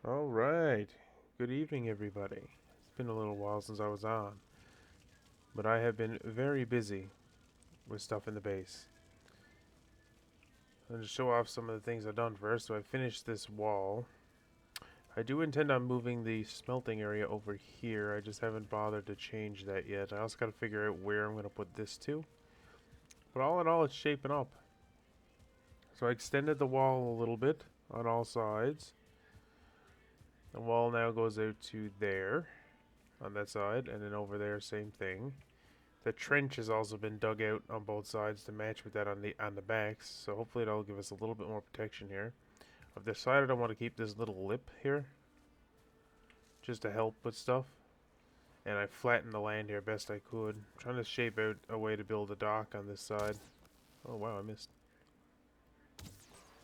All right. Good evening, everybody. It's been a little while since I was on, but I have been very busy with stuff in the base. I'm going to show off some of the things I've done first. So I finished this wall. I do intend on moving the smelting area over here. I just haven't bothered to change that yet. I also got to figure out where I'm going to put this to. But all in all, it's shaping up. So I extended the wall a little bit on all sides. The wall now goes out to there on that side, and then over there, same thing. The trench has also been dug out on both sides to match with that on the backs, so hopefully that'll give us a little bit more protection here. I've decided I want to keep this little lip here, just to help with stuff. And I flattened the land here best I could. I'm trying to shape out a way to build a dock on this side. Oh wow, I missed.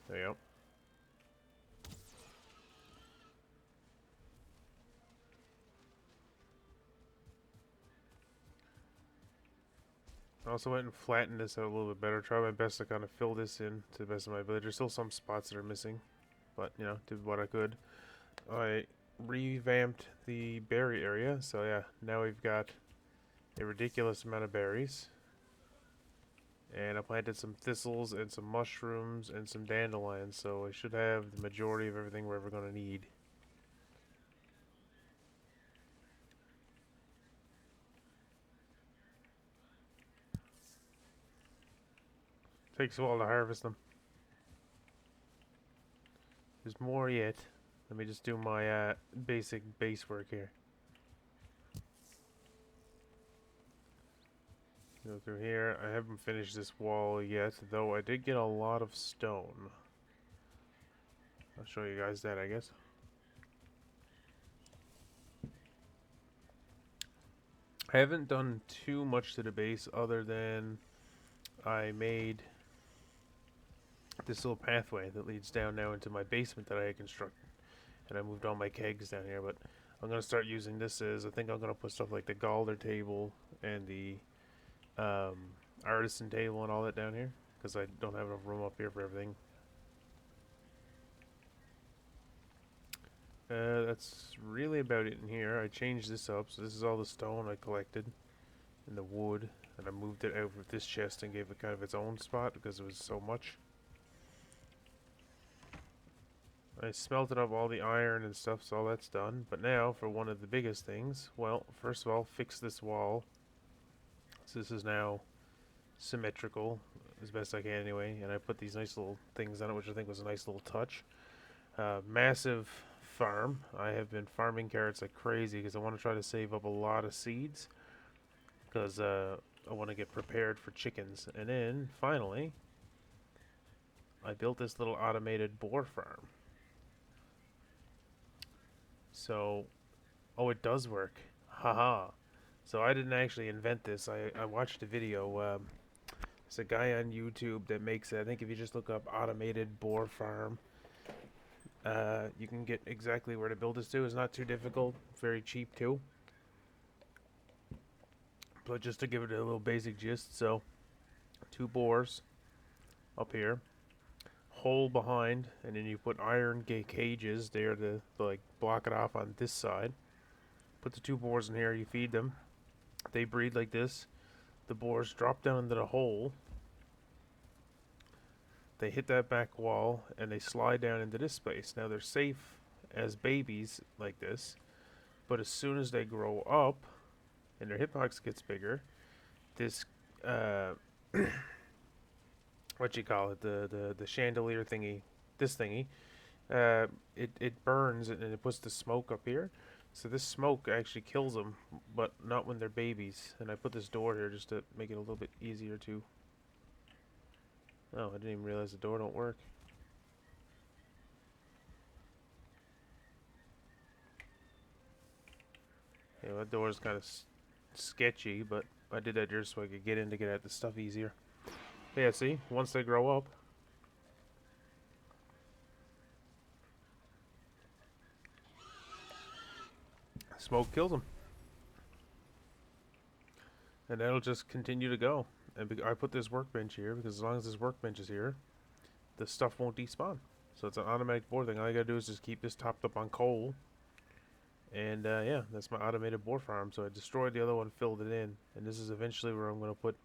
There you go. I also went and flattened this out a little bit better. Try my best to kind of fill this in to the best of my ability. There's still some spots that are missing, but you know, did what I could. I revamped the berry area, so yeah, now we've got a ridiculous amount of berries. And I planted some thistles and some mushrooms and some dandelions, so I should have the majority of everything we're ever going to need. Takes a while to harvest them. There's more yet. Let me just do my basic base work here. Go through here. I haven't finished this wall yet, though I did get a lot of stone. I'll show you guys that, I guess. I haven't done too much to the base other than I made this little pathway that leads down now into my basement that I had constructed. And I moved all my kegs down here, but I'm going to start using this as, I think I'm going to put stuff like the Galder table and the artisan table and all that down here, because I don't have enough room up here for everything. That's really about it in here. I changed this up, so this is all the stone I collected and the wood, and I moved it out of this chest and gave it kind of its own spot because it was so much. I smelted up all the iron and stuff, so all that's done. But now, for one of the biggest things, well, first of all, fix this wall. So this is now symmetrical, as best I can anyway, and I put these nice little things on it, which I think was a nice little touch. Massive farm. I have been farming carrots like crazy because I want to try to save up a lot of seeds because I want to get prepared for chickens. And then, finally, I built this little automated boar farm. So, oh, it does work. Haha. So I didn't actually invent this. I watched a video. There's a guy on YouTube that makes it. I think if you just look up automated boar farm, you can get exactly where to build this to. It's not too difficult. Very cheap too. But just to give it a little basic gist, so 2 boars up here, hole behind, and then you put iron cages there to like block it off on this side. Put the 2 boars in here. You feed them. They breed like this. The boars drop down into the hole. They hit that back wall and they slide down into this space. Now they're safe as babies like this, but as soon as they grow up and their hitbox gets bigger, this what you call it, the chandelier thingy, this thingy, it burns and it puts the smoke up here. So this smoke actually kills them, but not when they're babies. And I put this door here just to make it a little bit easier to. Oh, I didn't even realize the door don't work. Yeah, that door is kind of sketchy, but I did that just so I could get in to get at the stuff easier. But yeah, see, once they grow up, smoke kills them. And that'll just continue to go. And I put this workbench here because as long as this workbench is here, the stuff won't despawn. So it's an automatic boar thing. All I gotta do is just keep this topped up on coal. And yeah, that's my automated boar farm. So I destroyed the other one, filled it in. And this is eventually where I'm gonna put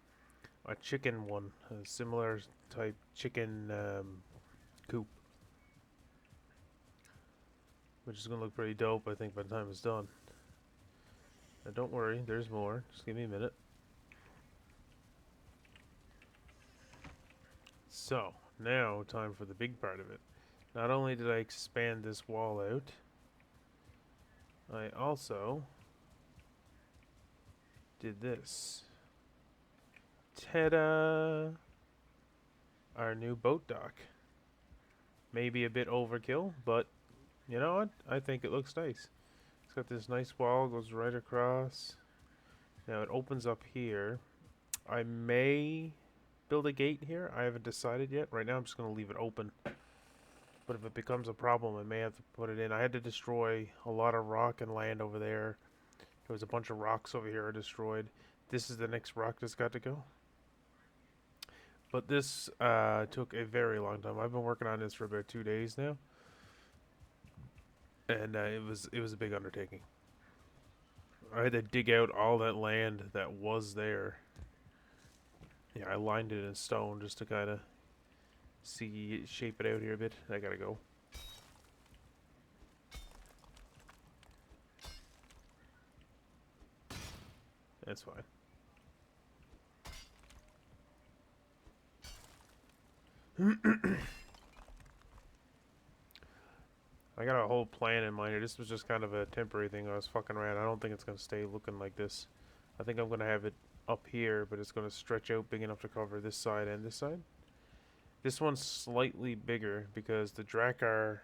a chicken one. A similar type chicken coop. Which is gonna look pretty dope, I think, by the time it's done. Now don't worry, there's more. Just give me a minute. So, now time for the big part of it. Not only did I expand this wall out, I also did this. Ta-da! Our new boat dock. Maybe a bit overkill, but you know what? I think it looks nice. It's got this nice wall, goes right across. Now it opens up here. I may build a gate here. I haven't decided yet. Right now I'm just going to leave it open. But if it becomes a problem, I may have to put it in. I had to destroy a lot of rock and land over there. There was a bunch of rocks over here I destroyed. This is the next rock that's got to go. But this took a very long time. I've been working on this for about 2 days now. And it was a big undertaking. I had to dig out all that land that was there. Yeah, I lined it in stone just to kind of shape it out here a bit. I gotta go. That's fine. I got a whole plan in mind here. This was just kind of a temporary thing. I was fucking around. I don't think it's gonna stay looking like this. I think I'm gonna have it up here, but it's gonna stretch out big enough to cover this side and this side. This one's slightly bigger because the Drakkar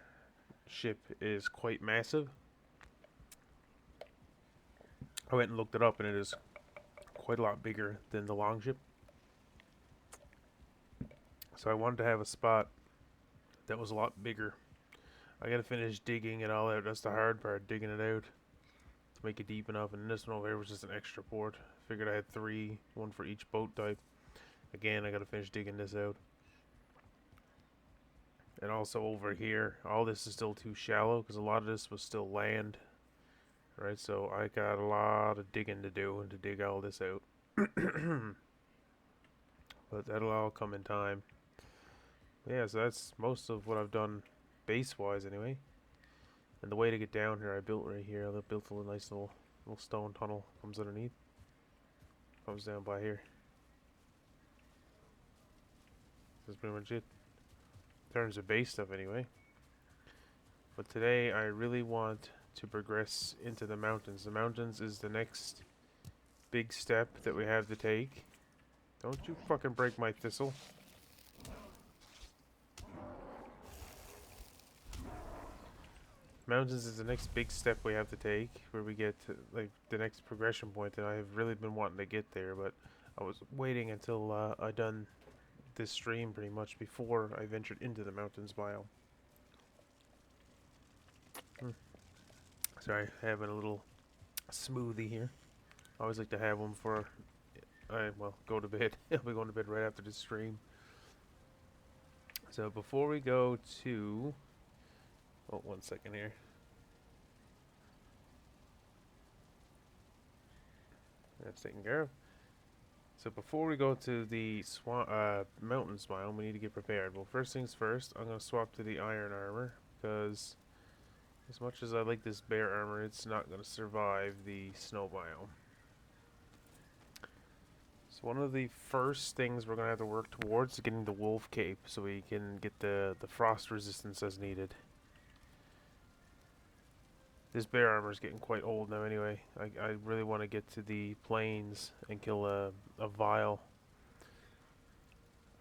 ship is quite massive. I went and looked it up, and it is quite a lot bigger than the Longship. So I wanted to have a spot that was a lot bigger. I gotta finish digging it all out. That's the hard part, digging it out to make it deep enough. And this one over here was just an extra port. Figured I had 3, 1 for each boat type. Again, I gotta finish digging this out. And also over here, all this is still too shallow because a lot of this was still land. Right, so I got a lot of digging to do and to dig all this out. But that'll all come in time. Yeah, so that's most of what I've done base-wise anyway. And the way to get down here, I built right here. I built a nice little stone tunnel. Comes underneath. Comes down by here. That's pretty much it. In terms of base stuff anyway. But today I really want to progress into the mountains. The mountains is the next big step that we have to take. Don't you fucking break my thistle. Mountains is the next big step we have to take, where we get to, like, the next progression point, and I have really been wanting to get there, but I was waiting until I done this stream pretty much before I ventured into the mountains biome. Sorry, having a little smoothie here. I always like to have one before I, well, go to bed. I'll be going to bed right after this stream. So before we go to... Oh, 1 second here. That's taken care of. So before we go to the mountains biome, we need to get prepared. Well, first things first, I'm going to swap to the iron armor, because as much as I like this bear armor, it's not going to survive the snow biome. So one of the first things we're going to have to work towards is getting the wolf cape, so we can get the frost resistance as needed. This bear armor is getting quite old now anyway. I really want to get to the plains and kill a Vile.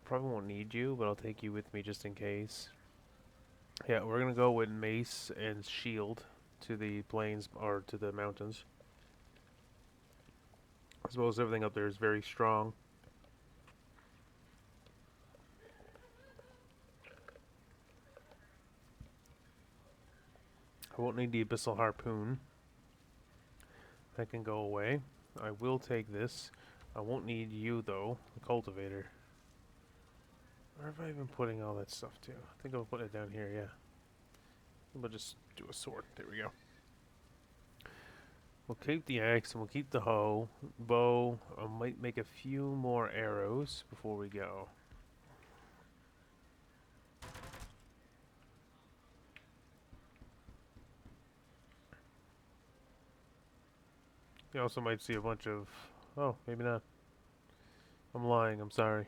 Probably won't need you, but I'll take you with me just in case. Yeah, we're going to go with mace and shield to the plains, or to the mountains. I suppose everything up there is very strong. I won't need the abyssal harpoon. That can go away. I will take this. I won't need you though, the cultivator. Where have I been putting all that stuff to? I think I'll put it down here, yeah. We'll just do a sword. There we go. We'll keep the axe and we'll keep the hoe, bow. I might make a few more arrows before we go. You also might see a bunch of... Oh, maybe not. I'm lying, I'm sorry.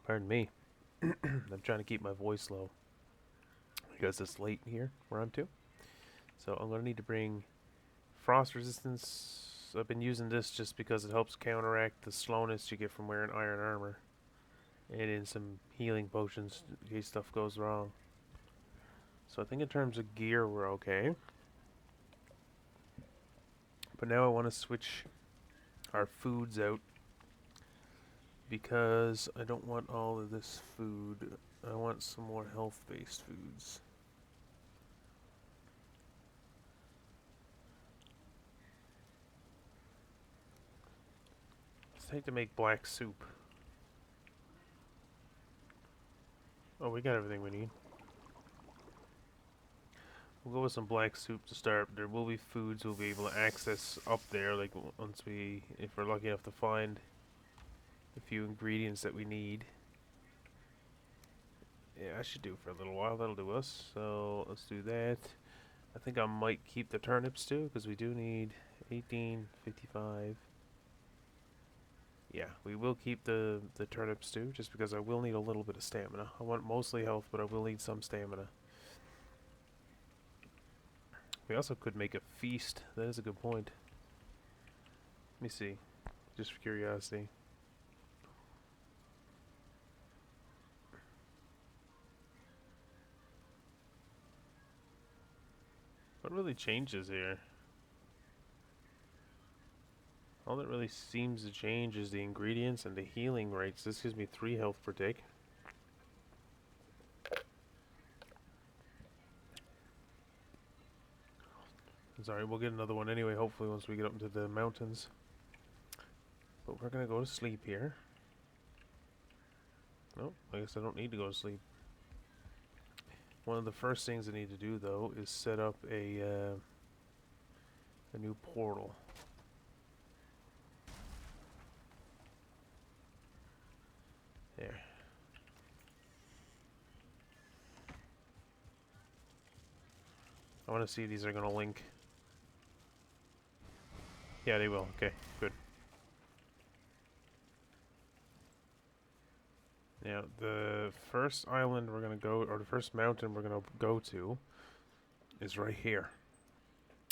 Pardon me. I'm trying to keep my voice low because it's late here where I'm to. So I'm going to need to bring frost resistance. I've been using this just because it helps counteract the slowness you get from wearing iron armor. And in some healing potions in case stuff goes wrong. So I think in terms of gear we're okay. But now I want to switch our foods out because I don't want all of this food. I want some more health-based foods. Let's take to make black soup. Oh, we got everything we need. We'll go with some black soup to start. There will be foods we'll be able to access up there, like once we, if we're lucky enough to find a few ingredients that we need. Yeah, I should do for a little while. That'll do us. So let's do that. I think I might keep the turnips too, because we do need 1855. Yeah, we will keep the turnips too, just because I will need a little bit of stamina. I want mostly health, but I will need some stamina. We also could make a feast. That is a good point. Let me see, just for curiosity. What really changes here? All that really seems to change is the ingredients and the healing rates. This gives me 3 health per tick. Sorry, we'll get another one anyway, hopefully, once we get up into the mountains. But we're gonna go to sleep here. Nope, I guess I don't need to go to sleep. One of the first things I need to do, though, is set up a new portal. There. I want to see if these are going to link. Yeah, they will. Okay, good. Now, the first island we're going to go, or the first mountain we're going to go to, is right here.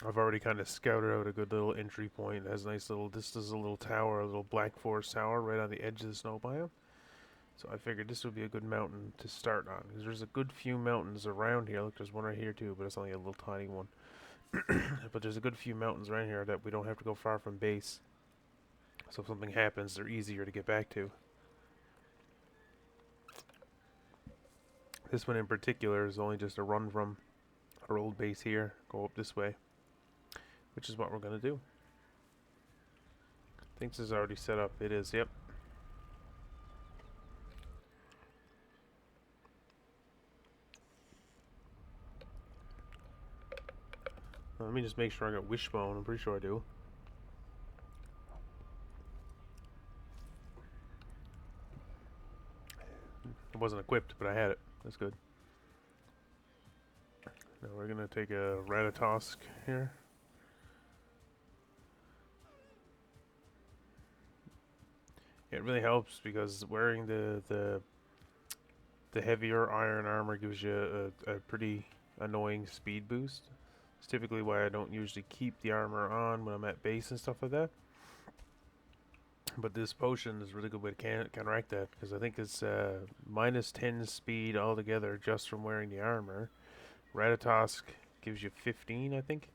I've already kind of scouted out a good little entry point. It has a nice little, this is a little tower, a little black forest tower right on the edge of the snow biome. So I figured this would be a good mountain to start on, because there's a good few mountains around here. Look, there's one right here too, but it's only a little tiny one. But there's a good few mountains around here that we don't have to go far from base. So if something happens, they're easier to get back to. This one in particular is only just a run from our old base here, go up this way, which is what we're going to do. I think this is already set up. It is, yep. Let me just make sure I got wishbone. I'm pretty sure I do. It wasn't equipped, but I had it. That's good. Now we're gonna take a ratatosk here. It really helps because wearing the heavier iron armor gives you a pretty annoying speed boost. It's typically why I don't usually keep the armor on when I'm at base and stuff like that. But this potion is a really good way to counteract that, because I think it's minus 10 speed altogether just from wearing the armor. Ratatosk gives you 15, I think.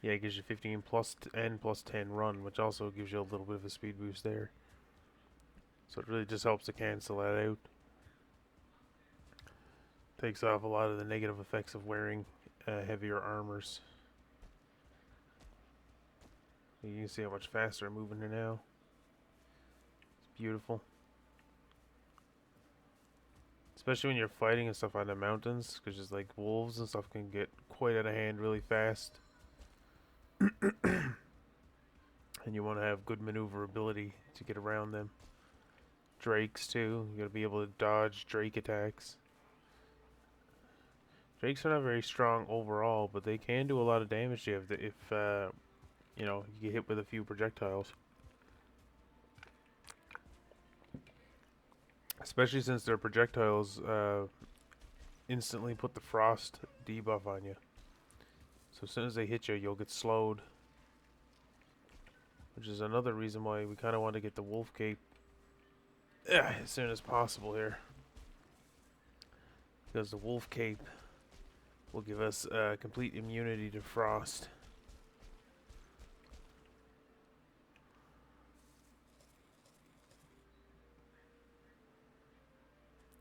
Yeah, it gives you 15 plus and plus 10 run, which also gives you a little bit of a speed boost there. So it really just helps to cancel that out. Takes off a lot of the negative effects of wearing heavier armors. You can see how much faster I'm moving here now. beautiful. Especially when you're fighting and stuff on the mountains, because just like wolves and stuff can get quite out of hand really fast. And you want to have good maneuverability to get around them. Drakes too, you gotta be able to dodge drake attacks. Drakes are not very strong overall, but they can do a lot of damage to you if you know, you get hit with a few projectiles. Especially since their projectiles instantly put the frost debuff on you. So as soon as they hit you, you'll get slowed. Which is another reason why we kind of want to get the wolf cape as soon as possible here. Because the wolf cape will give us complete immunity to frost.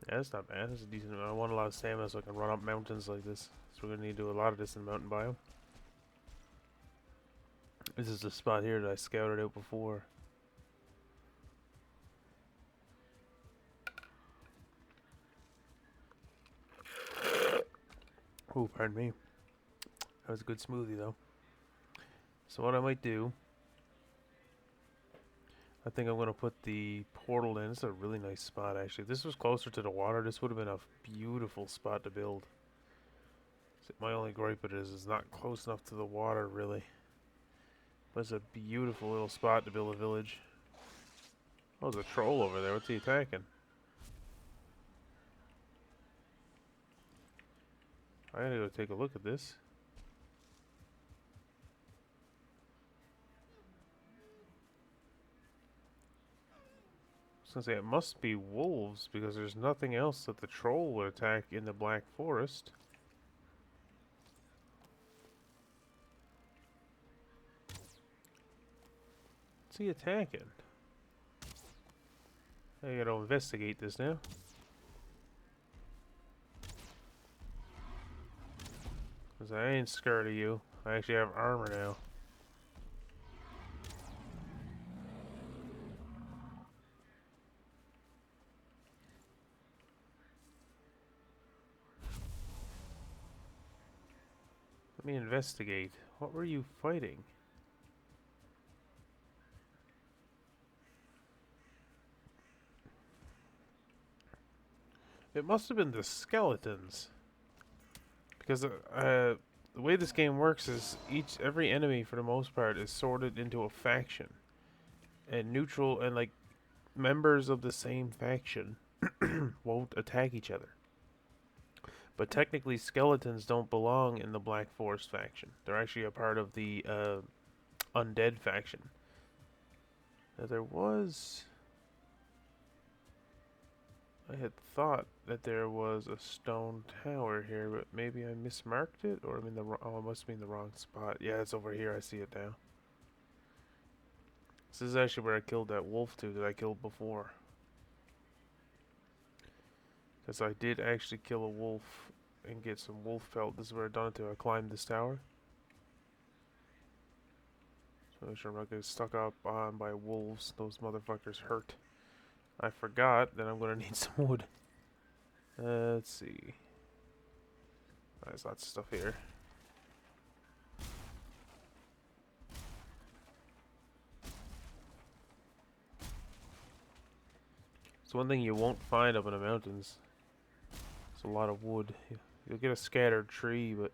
Yeah, that's not bad. That's a decent amount. I want a lot of stamina so I can run up mountains like this. So we're going to need to do a lot of this in mountain biome. This is the spot here that I scouted out before. Oh, pardon me. That was a good smoothie though. So what I might do, I think I'm going to put the portal in. This is a really nice spot actually. If this was closer to the water, this would have been a beautiful spot to build. So my only gripe with it is it's not close enough to the water really. But it's a beautiful little spot to build a village. Oh, there's a troll over there. What's he attacking? I gotta go take a look at this. I was gonna say it must be wolves because there's nothing else that the troll would attack in the Black Forest. What's he attacking? I gotta investigate this now. Cause I ain't scared of you. I actually have armor now. Let me investigate. What were you fighting? It must have been the skeletons. Because the way this game works is every enemy for the most part is sorted into a faction. And neutral and like members of the same faction won't attack each other. But technically skeletons don't belong in the Black Forest faction. They're actually a part of the undead faction. Now there was... I had thought that there was a stone tower here, but maybe I mismarked it, or I'm in the oh, it must be in the wrong spot. Yeah, it's over here. I see it now. This is actually where I killed that wolf too that I killed before. Because I did actually kill a wolf and get some wolf pelt. This is where I done it to. I climbed this tower. So make sure I'm not getting stuck up on by wolves. Those motherfuckers hurt. I forgot that I'm gonna need some wood. Let's see. There's lots of stuff here. It's one thing you won't find up in the mountains. It's a lot of wood. You'll get a scattered tree, but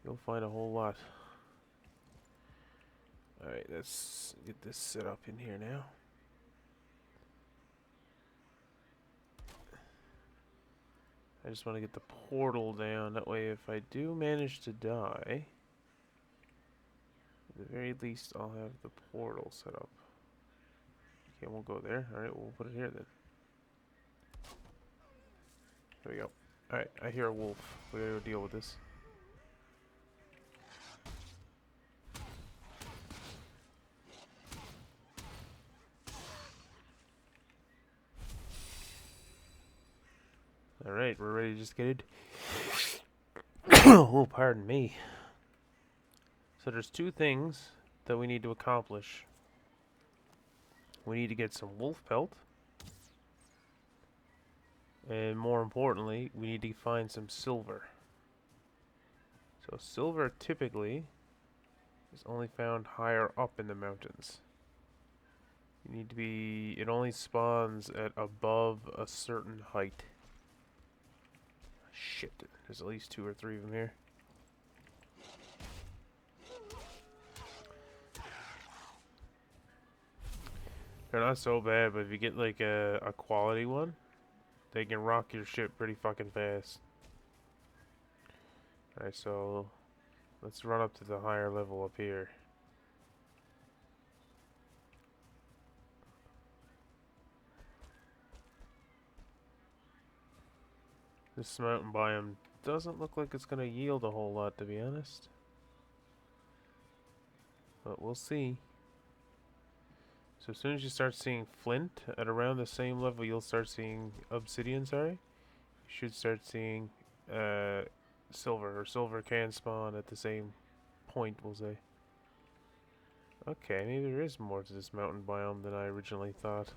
you'll find a whole lot. Alright, let's get this set up in here now. I just want to get the portal down. That way, if I do manage to die, at the very least, I'll have the portal set up. Okay, we'll go there. Alright, we'll put it here then. There we go. Alright, I hear a wolf. We gotta go deal with this. Alright, we're ready to just get it. Oh, pardon me. So there's two things that we need to accomplish We need to get some wolf pelt. And more importantly, we need to find some silver. So silver typically is only found higher up in the mountains. You need to be, it only spawns at above a certain height. Shit, there's at least 2 or 3 of them here. They're not so bad, but if you get like a quality one, they can rock your shit pretty fucking fast. Alright, so let's run up to the higher level up here. This mountain biome doesn't look like it's gonna yield a whole lot, to be honest. But we'll see. So as soon as you start seeing flint at around the same level you'll start seeing obsidian, sorry. You should start seeing silver, or silver can spawn at the same point, we'll say. Okay, maybe there is more to this mountain biome than I originally thought.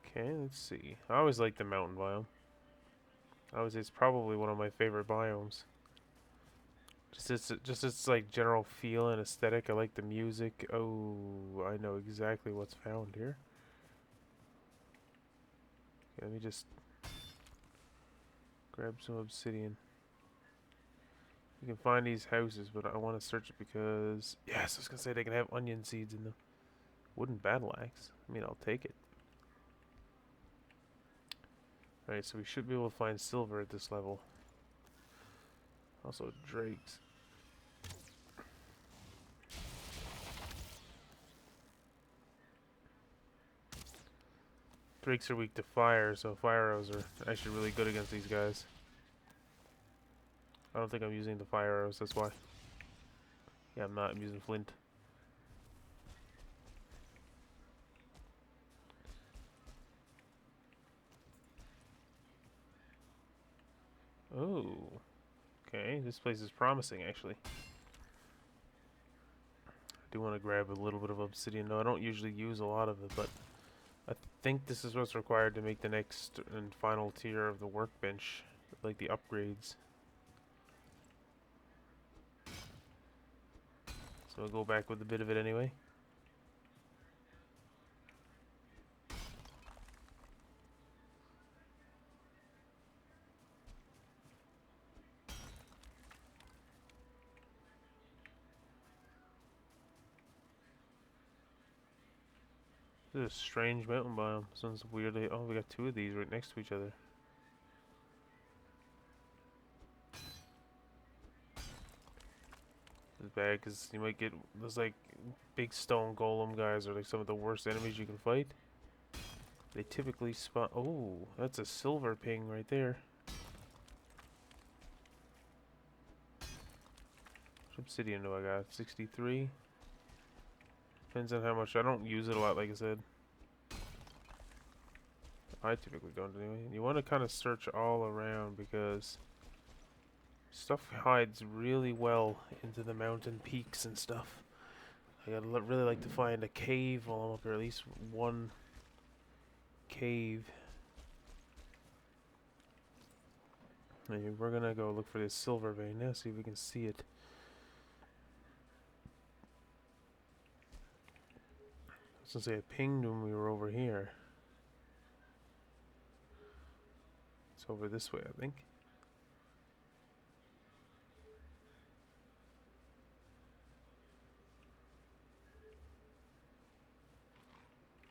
Okay, let's see. I always like the mountain biome. It's probably one of my favorite biomes. Just its like general feel and aesthetic. I like the music. Oh, I know exactly what's found here. Okay, let me just grab some obsidian. You can find these houses, but I want to search it because yes, I was gonna say they can have onion seeds in them. Wooden battle axe. I mean, I'll take it. Alright, so we should be able to find silver at this level. Also, drakes. Drakes are weak to fire, so fire arrows are actually really good against these guys. I don't think I'm using the fire arrows, that's why. Yeah, I'm not. I'm using flint. Oh. Okay, this place is promising, actually. I do want to grab a little bit of obsidian, though. I don't usually use a lot of it, but I think this is what's required to make the next and final tier of the workbench, like the upgrades. So I'll go back with a bit of it anyway. This is a strange mountain biome. This one's weirdly... Oh, we got 2 of these right next to each other. It's bad because you might get... Those like big stone golem guys are like some of the worst enemies you can fight. They typically spawn... Oh, that's a silver ping right there. Which obsidian do I got? 63? Depends on how much. I don't use it a lot, like I said. I typically don't anyway. You want to kind of search all around because stuff hides really well into the mountain peaks and stuff. I gotta really like to find a cave while I'm up here, at least one cave. Maybe we're gonna go look for this silver vein now, see if we can see it. I was gonna say it pinged when we were over here. It's over this way, I think.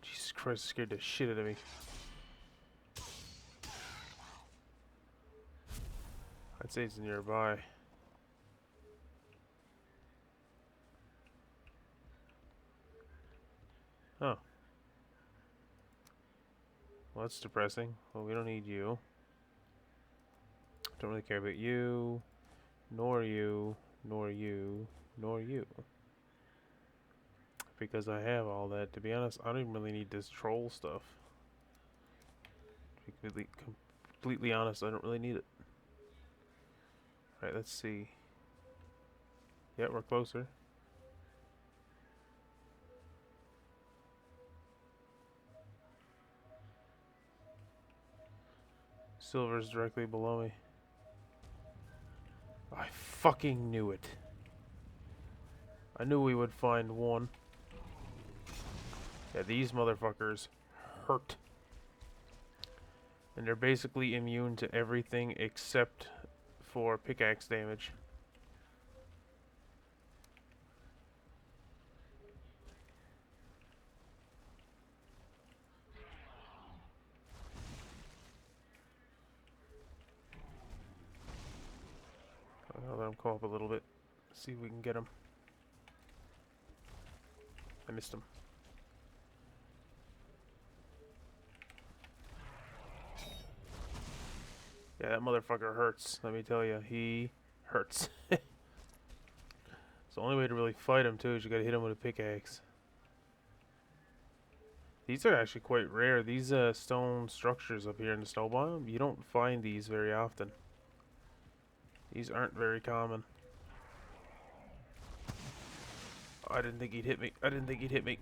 Jesus Christ, scared the shit out of me. I'd say it's nearby. Oh. Well, that's depressing. Well, we don't need you. Don't really care about you, nor you, nor you, nor you. Because I have all that. To be honest, I don't even really need this troll stuff. To be completely honest, I don't really need it. Alright, let's see. Yeah, we're closer. Silver's directly below me. I fucking knew it. I knew we would find one. Yeah, these motherfuckers hurt. And they're basically immune to everything except for pickaxe damage. I'll let him come up a little bit. See if we can get him. I missed him. Yeah, that motherfucker hurts. Let me tell you, he hurts. It's the only way to really fight him too is you gotta hit him with a pickaxe. These are actually quite rare. These stone structures up here in the snow biome, you don't find these very often. These aren't very common. Oh, I didn't think he'd hit me. I didn't think he'd hit me.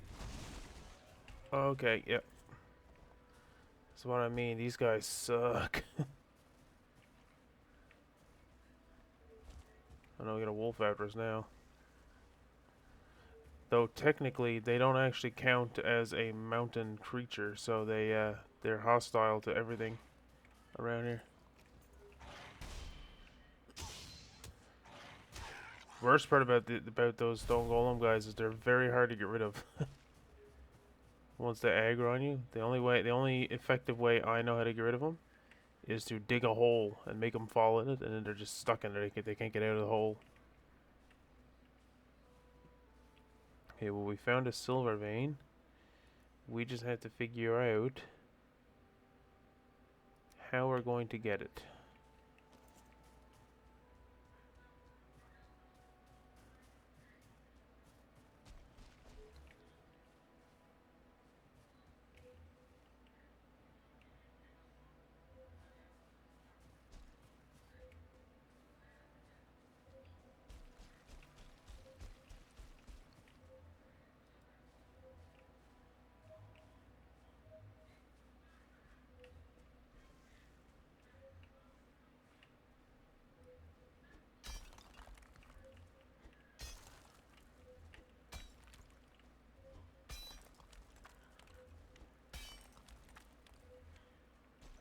Okay, yep. That's what I mean. These guys suck. I know we got a wolf after us now. Though technically they don't actually count as a mountain creature, so they're hostile to everything around here. Worst part about those stone golem guys is they're very hard to get rid of. Once they aggro on you, the only effective way I know how to get rid of them is to dig a hole and make them fall in it, and then they're just stuck in there. They can't get out of the hole. Okay, well, we found a silver vein. We just have to figure out how we're going to get it.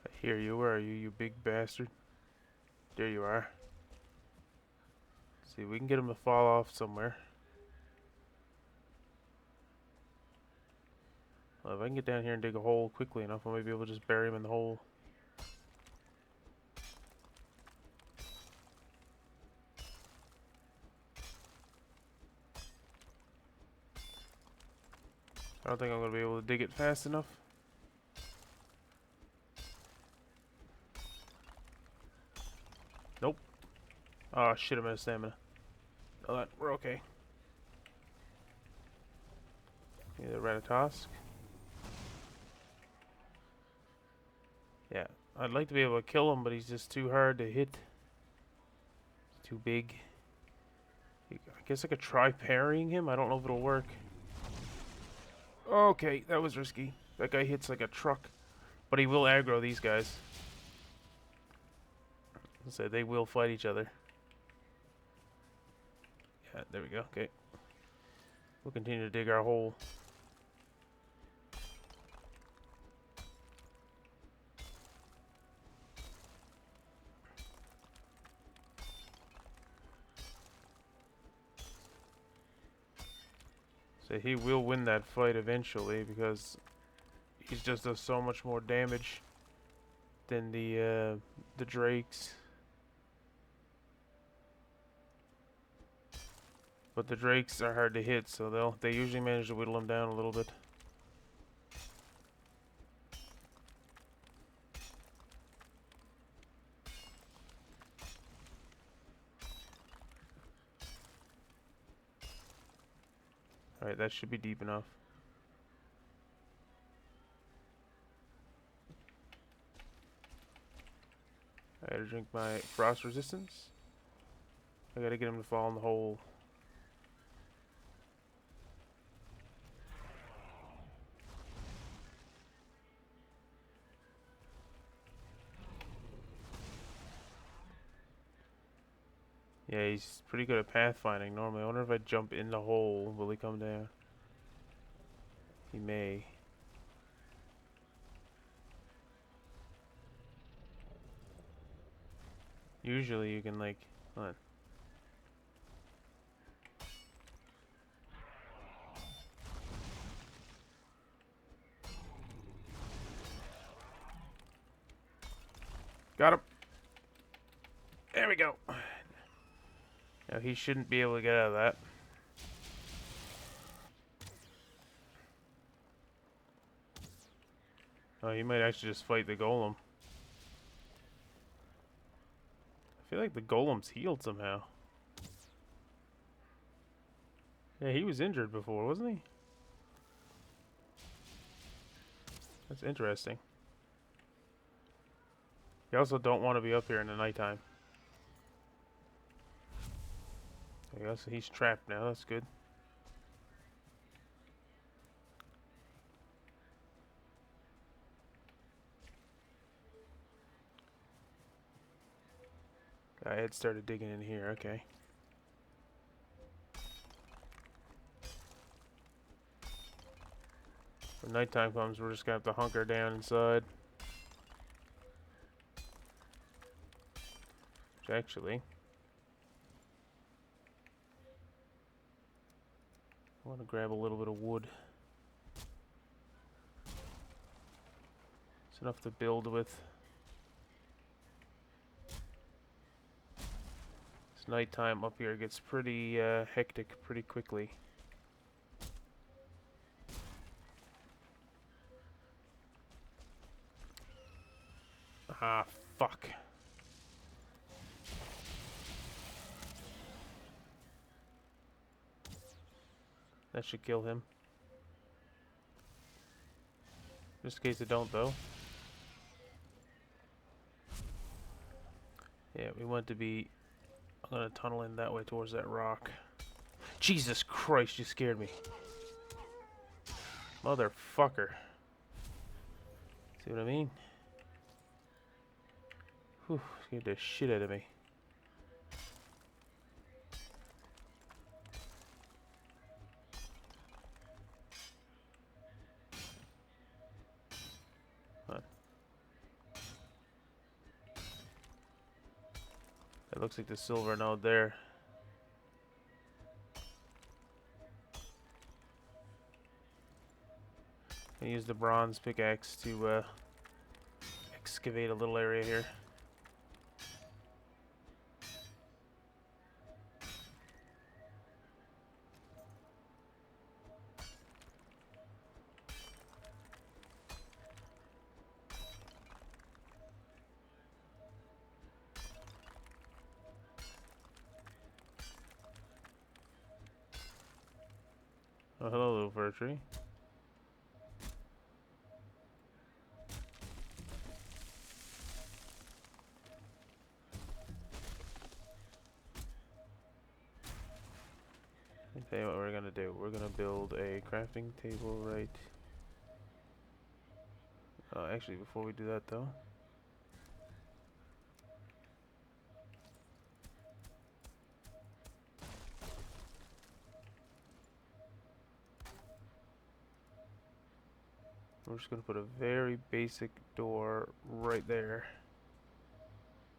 I hear you. Where are you, you big bastard? There you are. See, we can get him to fall off somewhere. Well, if I can get down here and dig a hole quickly enough, I might be able to just bury him in the hole. I don't think I'm going to be able to dig it fast enough. Nope. Oh shit, I'm out of stamina. Oh, we're okay. Either Ratatosk. Yeah, I'd like to be able to kill him, but he's just too hard to hit. He's too big. I guess I could try parrying him. I don't know if it'll work. Okay, that was risky. That guy hits like a truck. But he will aggro these guys. So they will fight each other. Yeah, there we go. Okay. We'll continue to dig our hole. So he will win that fight eventually because he just does so much more damage than the drakes. But the drakes are hard to hit, so they usually manage to whittle him down a little bit. Alright, that should be deep enough. I gotta drink my frost resistance. I gotta get him to fall in the hole. Yeah, he's pretty good at pathfinding normally. I wonder if I jump in the hole, will he come down? He may. Usually you can like, hold on. Got him. There we go. Now he shouldn't be able to get out of that. Oh, he might actually just fight the golem. I feel like the golem's healed somehow. Yeah, he was injured before, wasn't he? That's interesting. You also don't want to be up here in the nighttime. I guess he's trapped now, that's good. I had started digging in here, okay. When nighttime comes, we're just gonna have to hunker down inside. Which actually, I want to grab a little bit of wood. It's enough to build with. It's nighttime up here. It gets pretty hectic pretty quickly. Ah, fuck. That should kill him. Just in case it don't, though. Yeah, we want to be... I'm gonna tunnel in that way towards that rock. Jesus Christ, you scared me. Motherfucker. See what I mean? Whew, scared the shit out of me. It looks like the silver node there. I use the bronze pickaxe to excavate a little area here. Oh, hello, little fir tree. I'll tell you what we're gonna do. We're gonna build a crafting table right... actually, before we do that though... we're just gonna put a very basic door right there,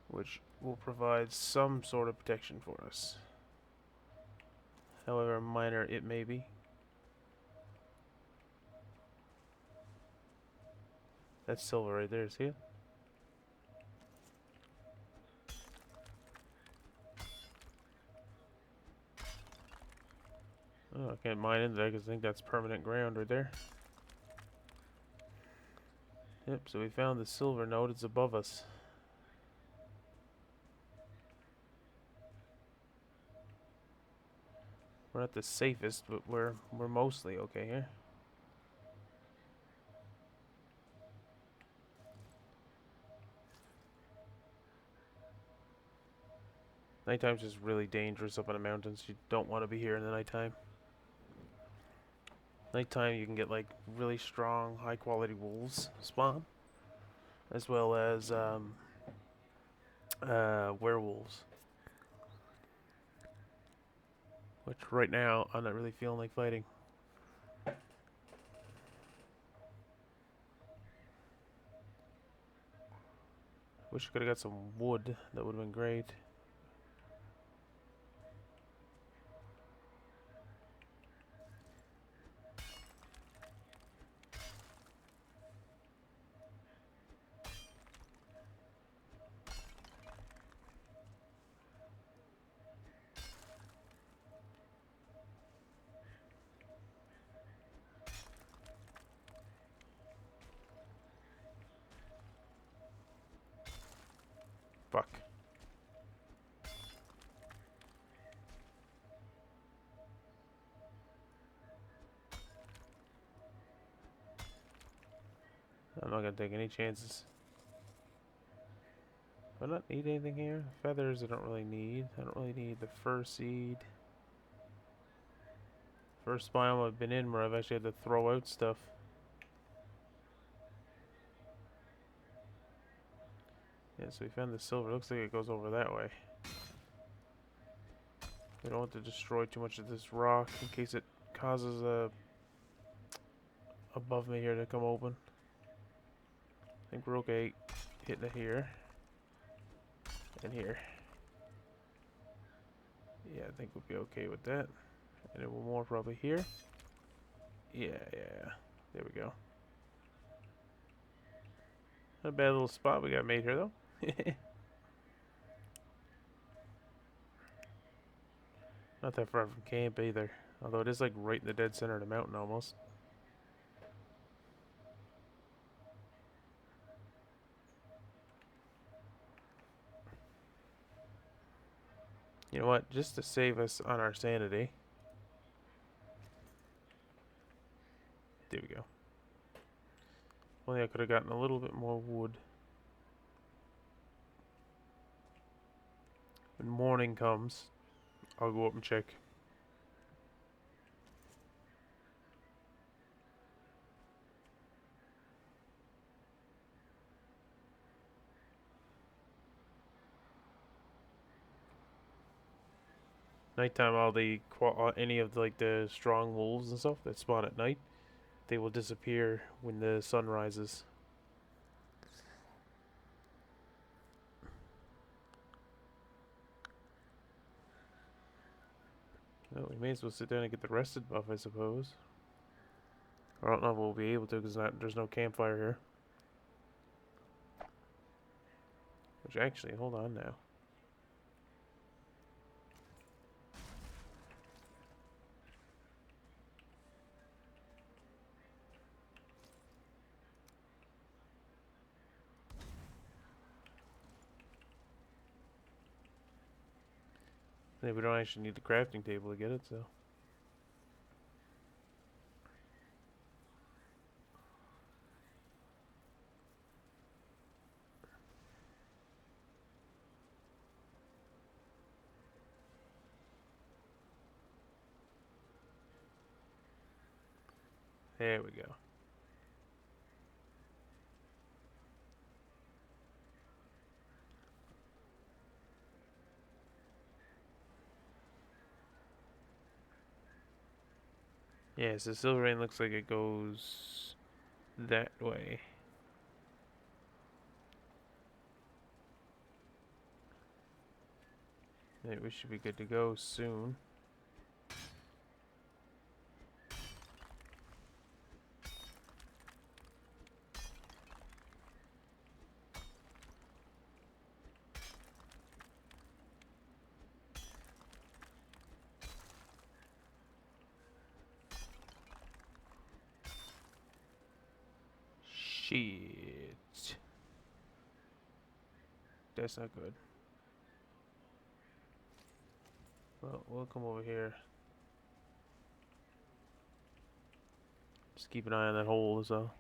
which will provide some sort of protection for us. However minor it may be. That's silver right there, see it? Oh, I can't mine into that because I think that's permanent ground right there. Yep, so we found the silver node, it's above us. We're not the safest, but we're mostly okay here. Nighttime's just really dangerous up in the mountains. You don't want to be here in the nighttime. Nighttime you can get like really strong, high quality wolves spawn, as well as werewolves. Which right now, I'm not really feeling like fighting. Wish I could have got some wood. That would have been great. Fuck. I'm not gonna take any chances. Do I not need anything here? Feathers I don't really need. I don't really need the fur seed. First biome I've been in where I've actually had to throw out stuff. Yeah, so we found the silver. Looks like it goes over that way. We don't want to destroy too much of this rock in case it causes a above me here to come open. I think we're okay hitting it here. And here. Yeah, I think we'll be okay with that. And then one more probably here. Yeah. There we go. Not a bad little spot we got made here though. Not that far from camp either. Although it is like right in the dead center of the mountain almost. You know what? Just to save us on our sanity. There we go. Only I could have gotten a little bit more wood. When morning comes, I'll go up and check. Nighttime, all the any of like the strong wolves and stuff that spawn at night, they will disappear when the sun rises. Well, we may as well sit down and get the rested buff, I suppose. I don't know if we'll be able to because there's no campfire here. Which actually, hold on now. Yeah, we don't actually need the crafting table to get it, so. There we go. Yeah, so Silver Rain looks like it goes that way. Yeah, we should be good to go soon. Shit. That's not good. Well, we'll come over here. Just keep an eye on that hole as well.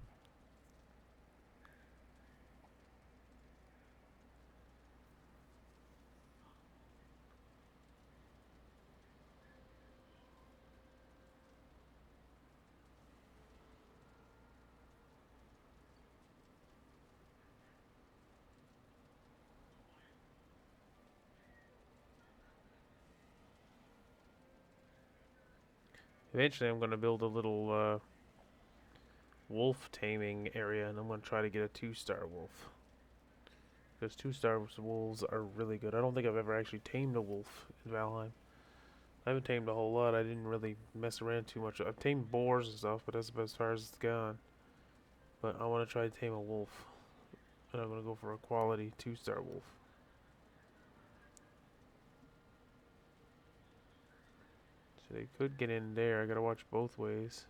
Eventually, I'm going to build a little wolf taming area, and I'm going to try to get a 2-star wolf. Because 2-star wolves are really good. I don't think I've ever actually tamed a wolf in Valheim. I haven't tamed a whole lot. I didn't really mess around too much. I've tamed boars and stuff, but that's about as far as it's gone. But I want to try to tame a wolf. And I'm going to go for a quality 2-star wolf. So they could get in there. I got to watch both ways.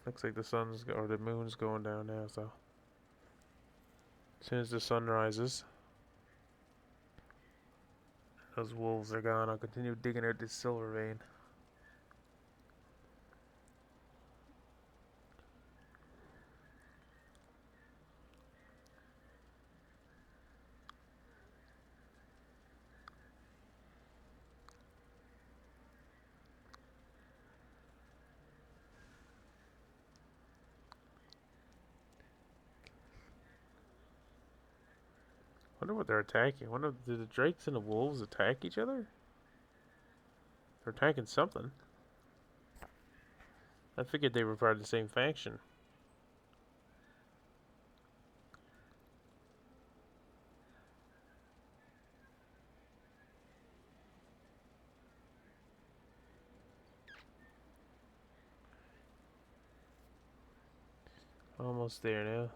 Looks like the sun's or the moon's going down now, so as soon as the sun rises, those wolves are gone. I'll continue digging out this silver vein. Wonder what they're attacking. Wonder, do the drakes and the wolves attack each other? They're attacking something. I figured they were part of the same faction. Almost there now.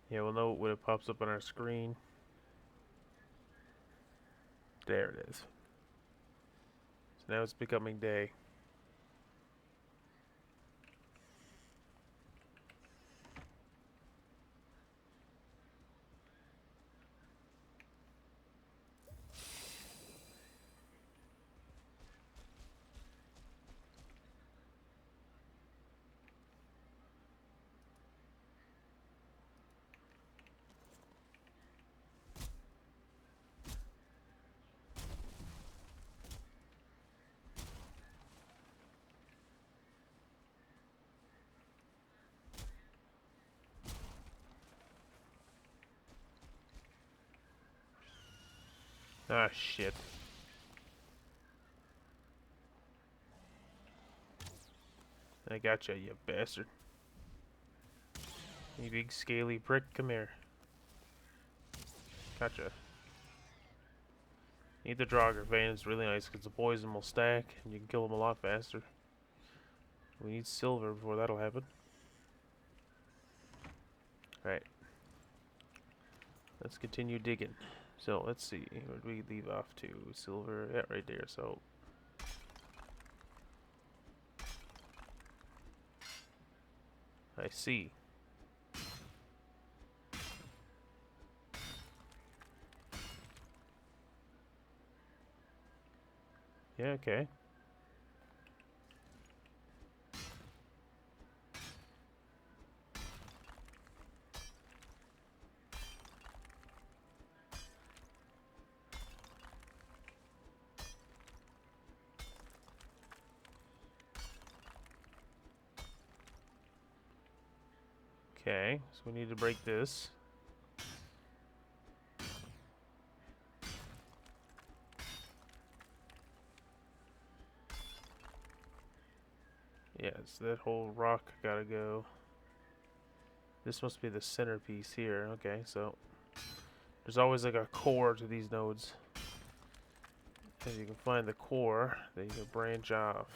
Yeah, we'll know when it pops up on our screen. There it is. So now it's becoming day. Ah, shit. I gotcha, you bastard. You big scaly prick, come here. Gotcha. Need the Draugr vein, it's really nice because the poison will stack and you can kill them a lot faster. We need silver before that'll happen. Alright. Let's continue digging. So let's see, where do we leave off to? Silver, yeah, right there, so. I see. Yeah, okay. Okay, so we need to break this. Yeah, so that whole rock gotta go. This must be the centerpiece here. Okay, so there's always like a core to these nodes. If you can find the core, then you can branch off.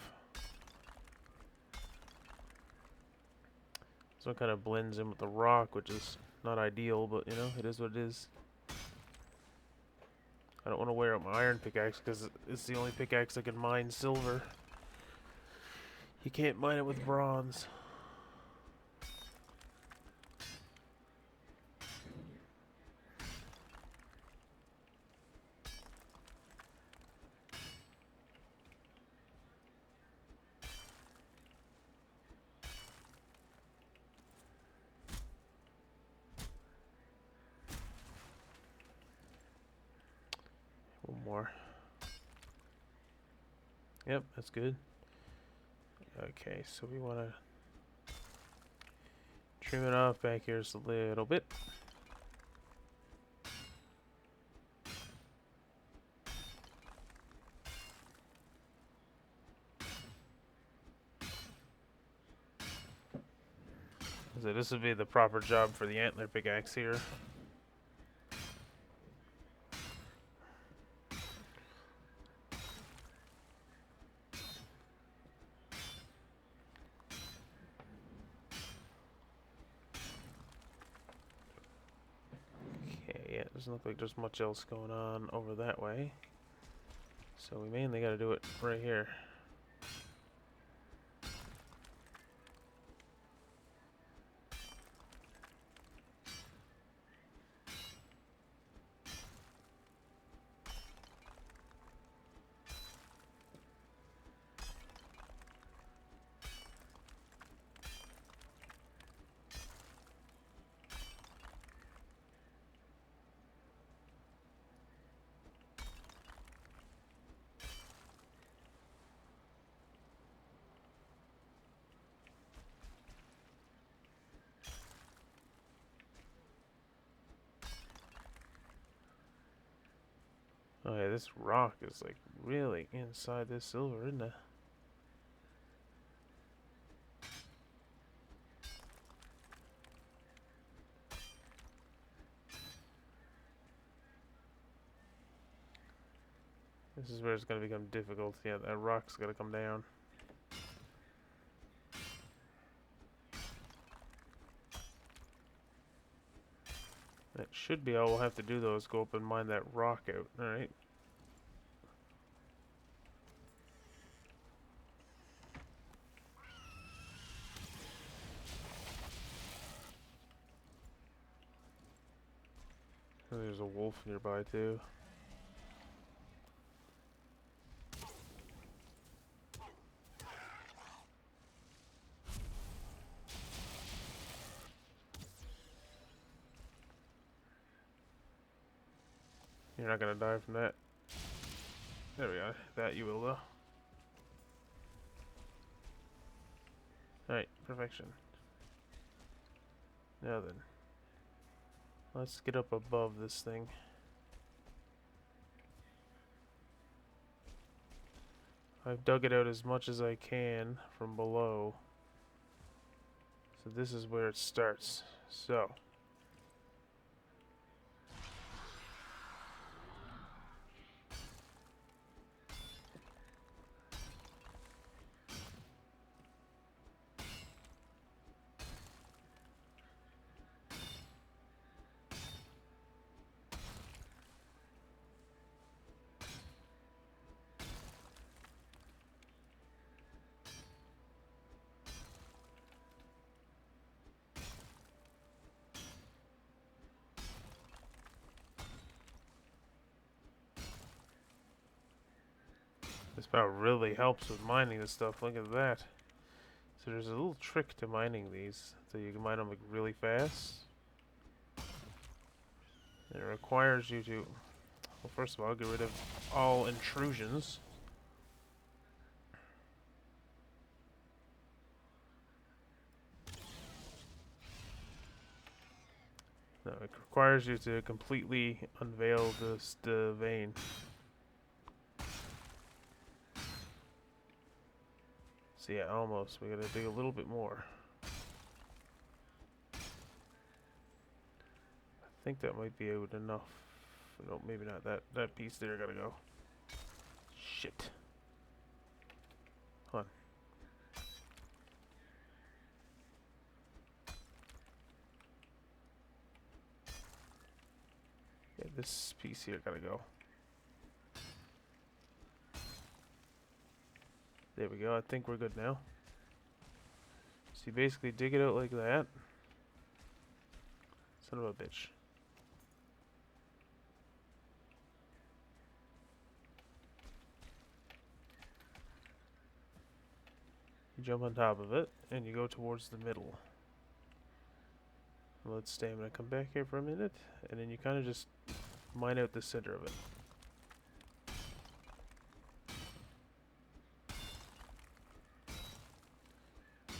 This one kind of blends in with the rock, which is not ideal, but you know, it is what it is. I don't want to wear out my iron pickaxe because it's the only pickaxe that can mine silver. You can't mine it with bronze. more. Yep, that's good. Okay, so we want to trim it off back here just a little bit. So this would be the proper job for the antler pickaxe here. Okay, yeah, doesn't look like there's much else going on over that way. So we mainly got to do it right here. Oh yeah, this rock is like really inside this silver, isn't it? This is where it's going to become difficult. Yeah, that rock's got to come down. That should be all we'll have to do though, is go up and mine that rock out. Alright. There's a wolf nearby too. You're not gonna die from that. There we go. That you will though. Alright, perfection. Now then. Let's get up above this thing. I've dug it out as much as I can from below. So this is where it starts. So. This power really helps with mining this stuff. Look at that. So there's a little trick to mining these. So you can mine them like really fast. It requires you to, well, first of all, get rid of all intrusions. No, it requires you to completely unveil the vein. So yeah, almost. We gotta dig a little bit more. I think that might be out enough. No, maybe not. That piece there gotta go. Shit. Hold on. Yeah, this piece here gotta go. There we go. I think we're good now. So you basically dig it out like that. Son of a bitch. You jump on top of it, and you go towards the middle. Let's stay. I'm gonna come back here for a minute, and then you kind of just mine out the center of it.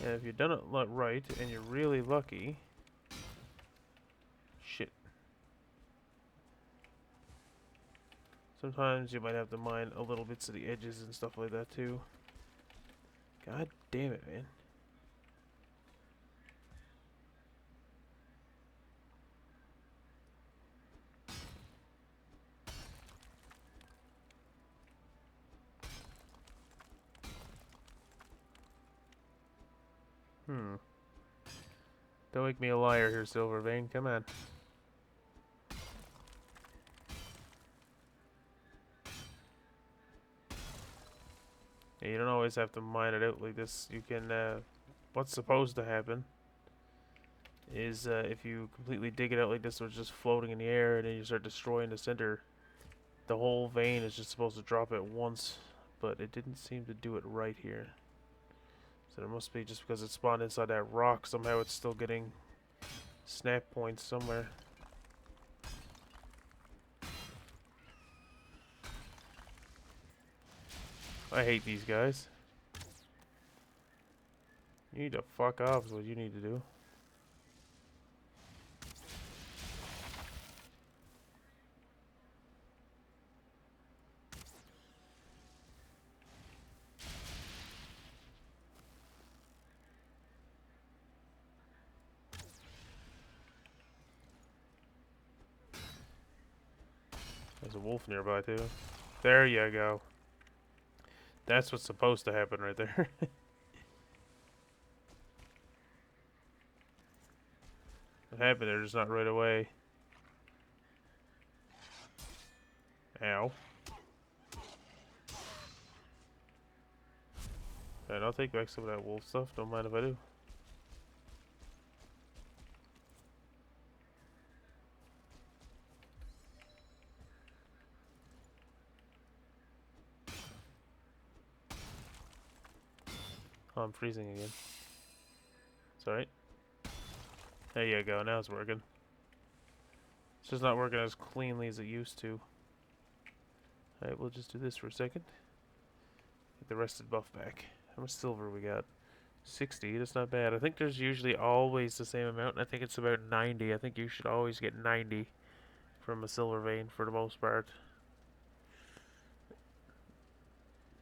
And if you've done it right and you're really lucky... Shit. Sometimes you might have to mine a little bits of the edges and stuff like that too. God damn it, man. Don't make me a liar here, Silvervein. Come on. Yeah, you don't always have to mine it out like this. You can, what's supposed to happen is, if you completely dig it out like this, so it's just floating in the air, and then you start destroying the center, the whole vein is just supposed to drop at once, but it didn't seem to do it right here. So there must be, just because it spawned inside that rock, somehow it's still getting snap points somewhere. I hate these guys. You need to fuck off is what you need to do. There's a wolf nearby too. There you go. That's what's supposed to happen right there. What happened there? Just not right away. Ow. Alright, I'll take back some of that wolf stuff. Don't mind if I do. Oh, I'm freezing again. It's alright. There you go. Now it's working. It's just not working as cleanly as it used to. Alright, we'll just do this for a second. Get the rested buff back. How much silver we got? 60. That's not bad. I think there's usually always the same amount. I think it's about 90. I think you should always get 90 from a silver vein for the most part.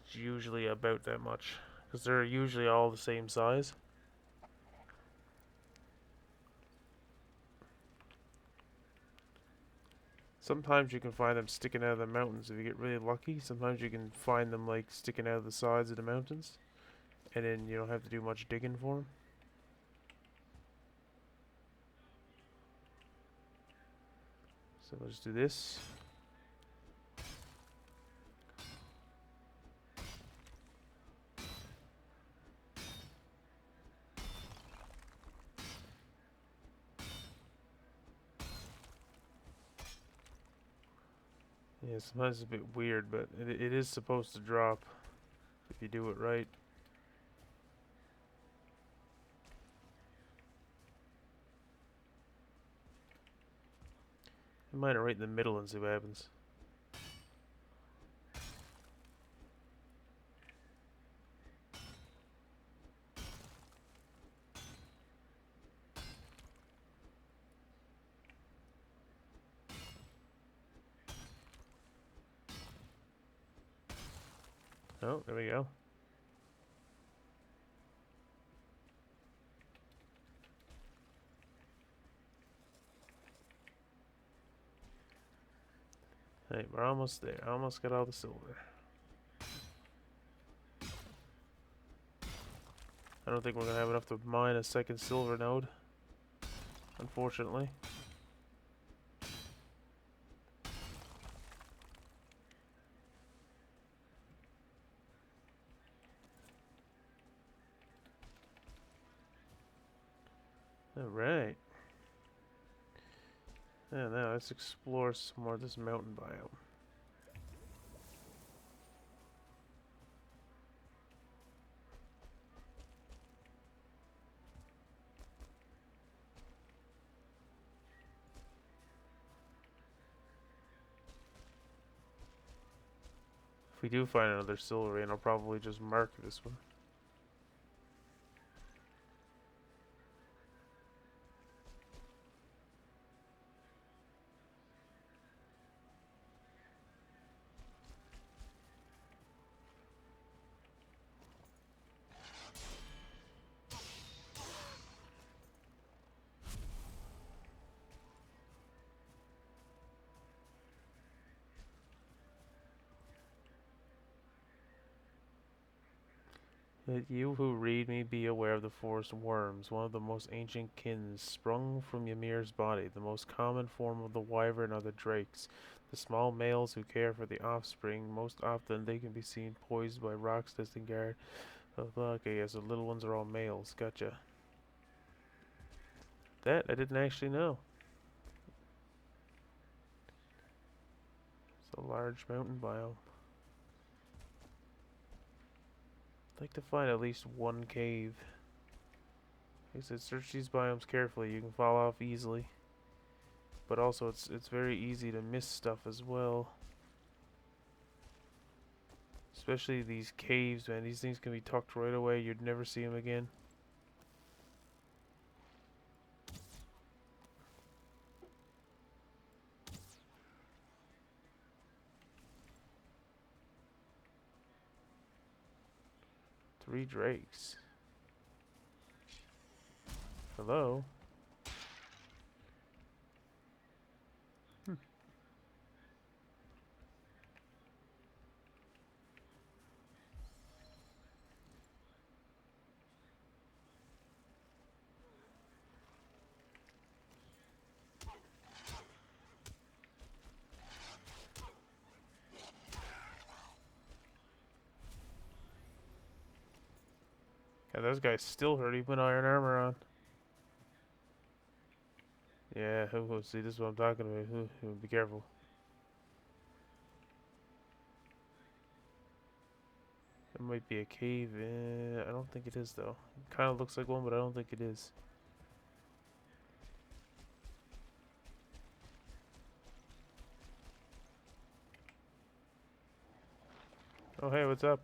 It's usually about that much, because they're usually all the same size. Sometimes you can find them sticking out of the mountains if you get really lucky. Sometimes you can find them like sticking out of the sides of the mountains, and then you don't have to do much digging for them. So let's do this. Yeah, sometimes it's a bit weird, but it is supposed to drop if you do it right. Mine are right in the middle and see what happens. Oh, there we go. Hey, we're almost there. Almost got all the silver. I don't think we're gonna have enough to mine a second silver node, unfortunately. Alright. Yeah, now let's explore some more of this mountain biome. If we do find another silver vein, I'll probably just mark this one. Let you who read me be aware of the forest worms, one of the most ancient kins, sprung from Ymir's body. The most common form of the wyvern are the drakes, the small males who care for the offspring. Most often they can be seen poised by rocks nesting guard. Okay, yeah, so the little ones are all males. Gotcha. That I didn't actually know. It's a large mountain biome. I'd like to find at least one cave. Like I said, search these biomes carefully. You can fall off easily, but also it's very easy to miss stuff as well. Especially these caves, man. These things can be tucked right away. You'd never see them again. Three drakes. Hello? Hmm. God, those guys still hurt even with iron armor on. Yeah, see, this is what I'm talking about. Be careful. It might be a cave. I don't think it is, though. It kind of looks like one, but I don't think it is. Oh, hey, what's up?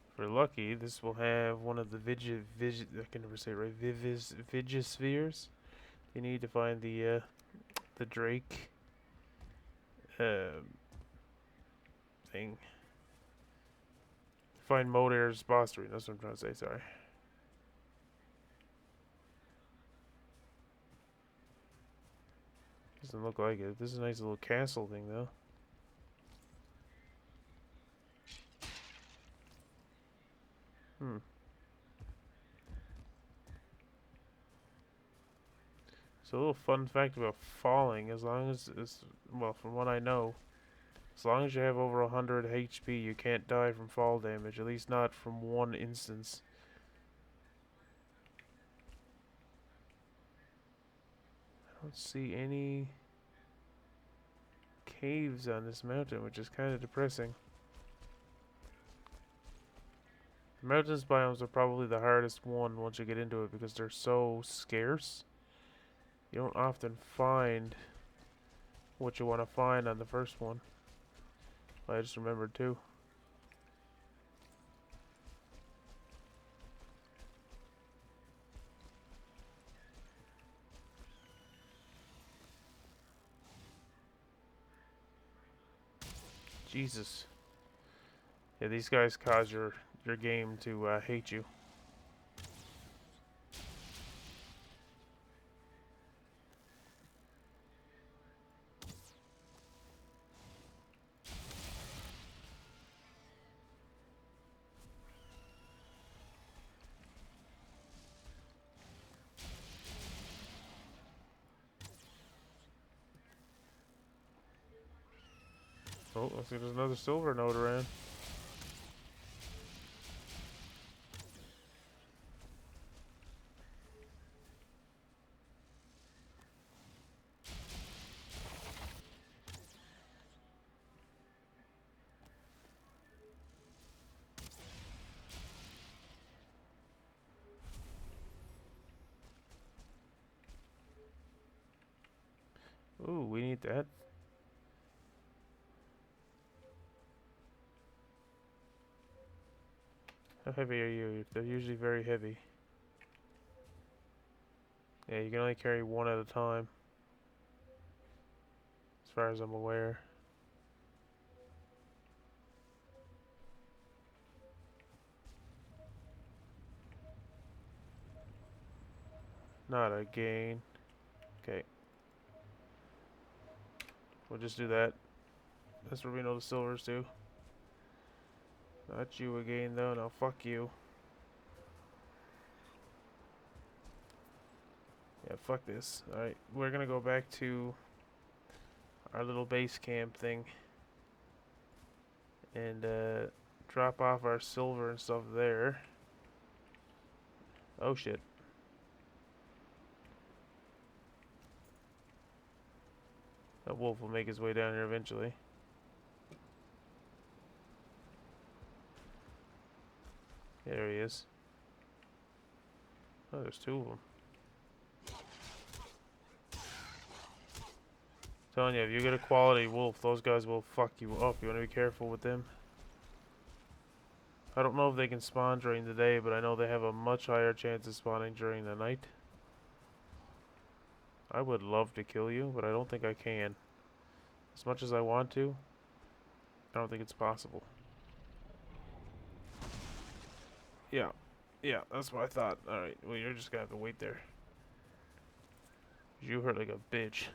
If we're lucky, this will have one of the I can never say it right. Vigispheres. You need to find the Drake thing. Find Modair's boss arena. That's what I'm trying to say. Sorry. Doesn't look like it. This is a nice little castle thing, though. Hmm. So a little fun fact about falling, as long as it's, well, from what I know, as long as you have over 100 HP, you can't die from fall damage, at least not from one instance. I don't see any caves on this mountain, which is kind of depressing. The mountains biomes are probably the hardest one once you get into it because they're so scarce. You don't often find what you want to find on the first one. I just remembered too. Jesus. Yeah, these guys cause your game to hate you. Oh, looks like there's another silver node around. Ooh, we need that. How heavy are you? They're usually very heavy. Yeah, you can only carry one at a time, as far as I'm aware. Not again. Okay. We'll just do that. That's where we know the silvers do. Not you again, though. No, fuck you. Yeah, fuck this. Alright, we're gonna go back to our little base camp thing. And, drop off our silver and stuff there. Oh, shit. That wolf will make his way down here eventually. There he is. Oh, there's two of them. Telling you, if you get a quality wolf, those guys will fuck you up. You want to be careful with them. I don't know if they can spawn during the day, but I know they have a much higher chance of spawning during the night. I would love to kill you, but I don't think I can. As much as I want to, I don't think it's possible. Yeah. Yeah, that's what I thought. Alright, well, you're just gonna have to wait there. You hurt like a bitch.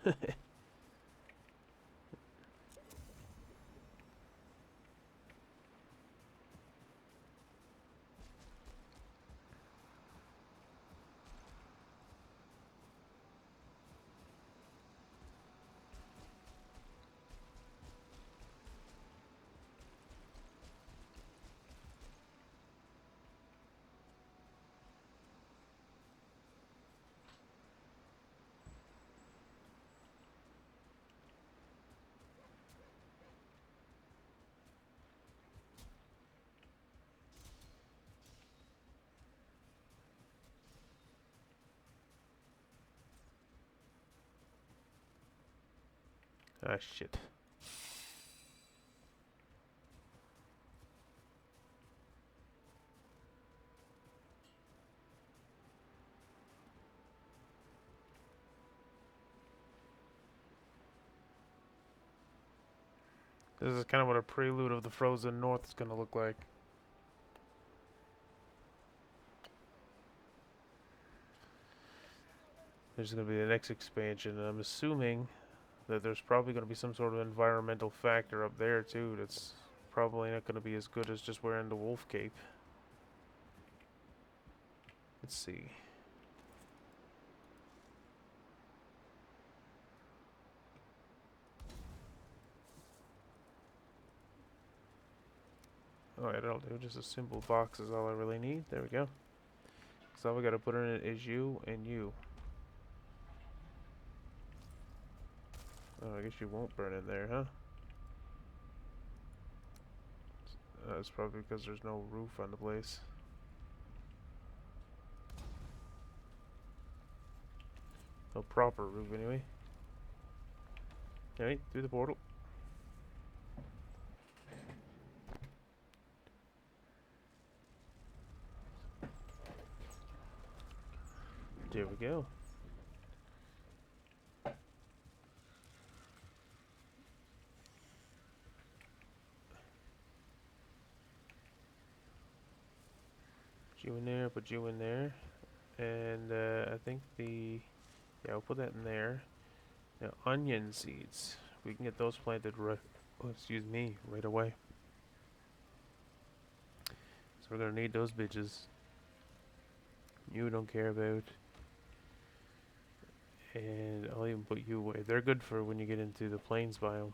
Ah, shit. This is kind of what a prelude of the Frozen North is gonna look like. There's gonna be the next expansion, and I'm assuming that there's probably gonna be some sort of environmental factor up there too that's probably not gonna be as good as just wearing the wolf cape. Let's see. Alright, that'll do. Just a simple box is all I really need. There we go. So all we gotta put in it is you and you. Oh, I guess you won't burn in there, huh? That's probably because there's no roof on the place. No proper roof, anyway. Alright, through the portal. There we go. Put you in there, put you in there. And I think yeah, I'll put that in there. Now, onion seeds. We can get those planted right, oh, excuse me, right away. So we're gonna need those bitches. You don't care about. And I'll even put you away. They're good for when you get into the plains biome.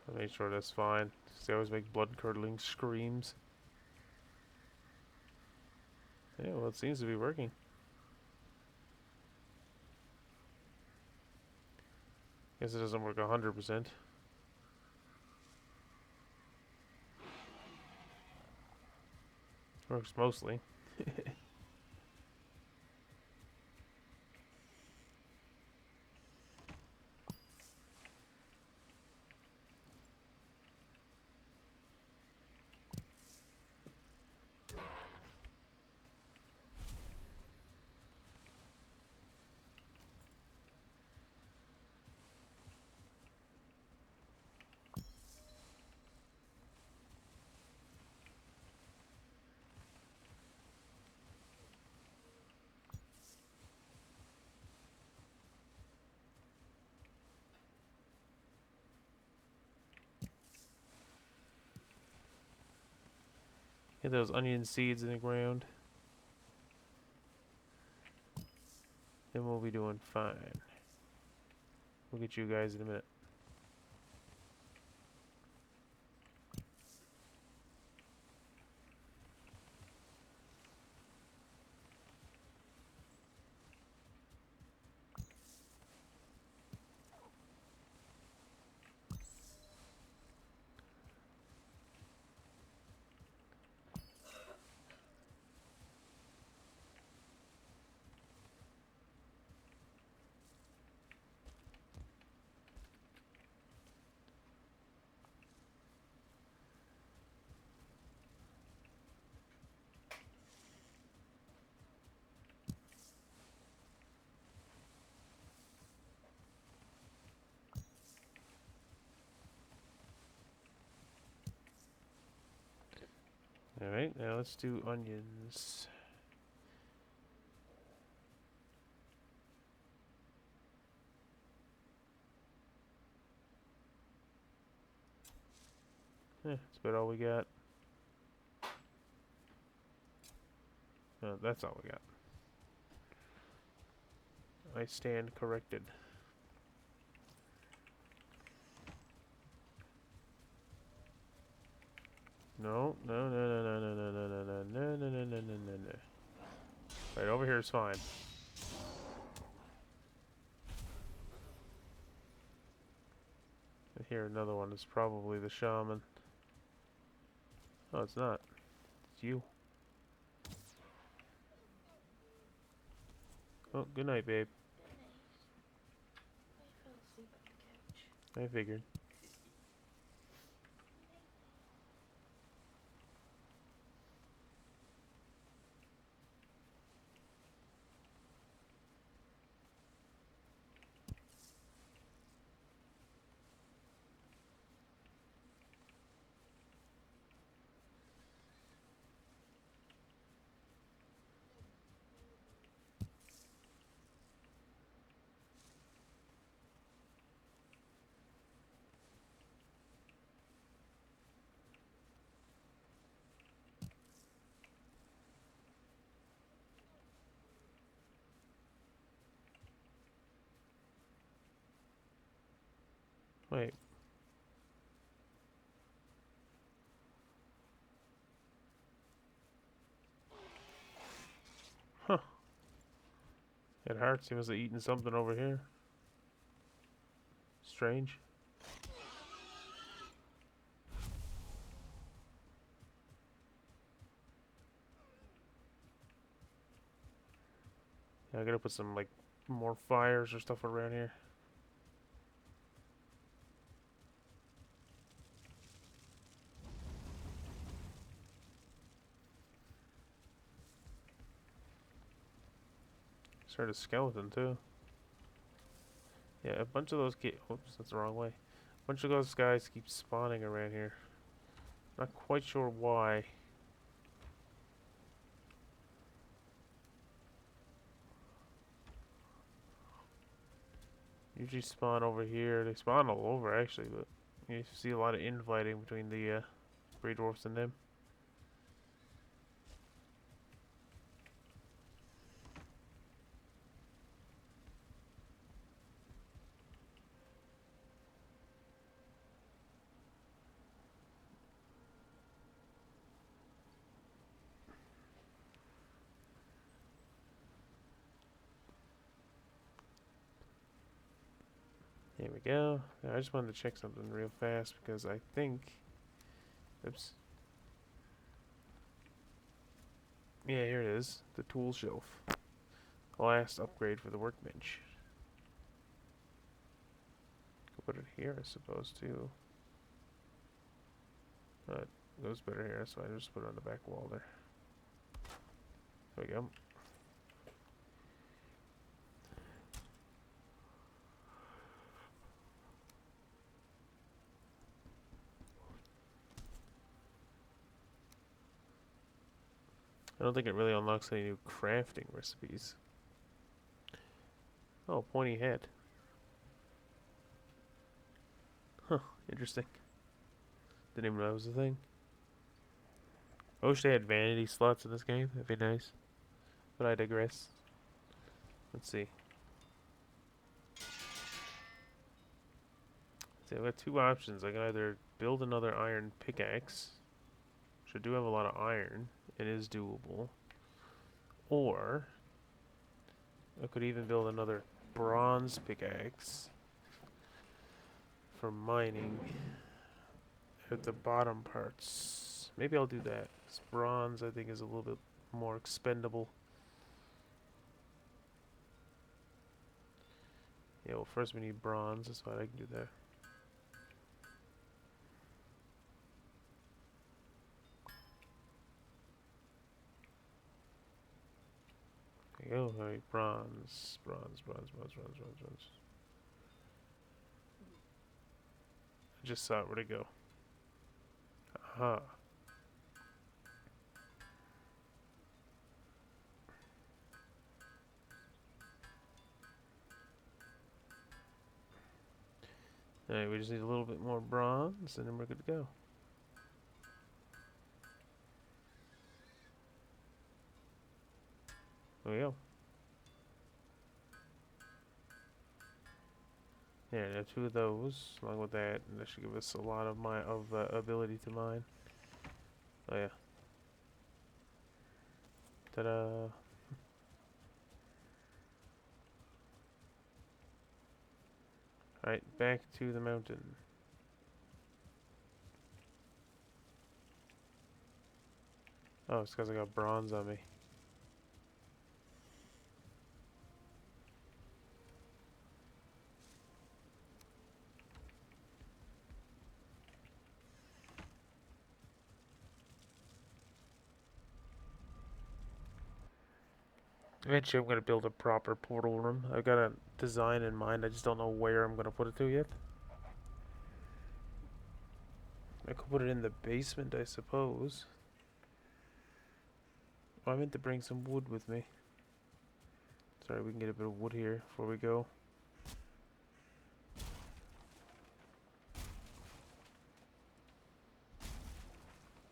I'll make sure that's fine. They always make blood-curdling screams. Yeah, well, it seems to be working. Guess it doesn't work 100%. Works mostly. Get those onion seeds in the ground. Then we'll be doing fine. We'll get you guys in a minute. Alright, now let's do onions. That's about all we got. That's all we got. I stand corrected. No, no, no, no, no, no, no, no, no, no, no, no, no, no, no, no. Right, over here is fine. I hear another one. It's probably the shaman. Oh, it's not. It's you. Oh, good night, babe. I figured. Wait. Huh. It hurts. He must have eaten something over here. Strange. Yeah, I gotta put some, like, more fires or stuff around here. Heard a skeleton too. Yeah, a bunch of those oops, that's the wrong way. A bunch of those guys keep spawning around here. Not quite sure why. Usually spawn over here. They spawn all over actually, but you see a lot of infighting between the grey dwarfs and them. There we go. Now, I just wanted to check something real fast because I think... Oops. Yeah, here it is. The tool shelf. Last upgrade for the workbench. Could put it here, I suppose, too. It goes better here, so I just put it on the back wall there. There we go. I don't think it really unlocks any new crafting recipes. Oh, pointy head. Huh, interesting. Didn't even know that was a thing. I wish they had vanity slots in this game. That'd be nice. But I digress. Let's see. See, I've got two options. I can either build another iron pickaxe, which I do have a lot of iron. It is doable. Or I could even build another bronze pickaxe for mining at the bottom parts. Maybe I'll do that. 'Cause bronze, I think, is a little bit more expendable. Yeah, well, first we need bronze. That's fine. I can do that. There you go. Alright, bronze. I just saw it. Where'd it go? Aha. Alright, we just need a little bit more bronze, and then we're good to go. There we go. Yeah, now two of those, along with that, and that should give us a lot of my ability to mine. Oh yeah. Ta-da! Alright, back to the mountain. Oh, it's because I got bronze on me. Eventually I'm going to build a proper portal room. I've got a design in mind, I just don't know where I'm going to put it to yet. I could put it in the basement, I suppose. Oh, I meant to bring some wood with me. Sorry, we can get a bit of wood here before we go.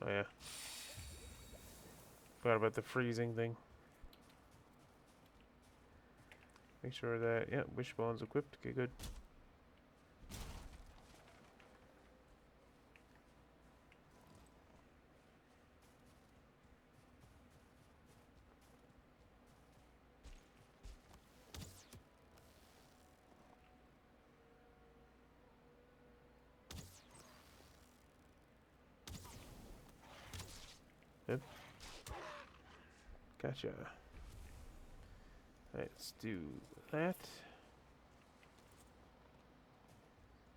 Oh yeah. Forgot about the freezing thing. Make sure that, yeah, wishbone's equipped. Okay, good. Yep. Gotcha. Alright, let's do that.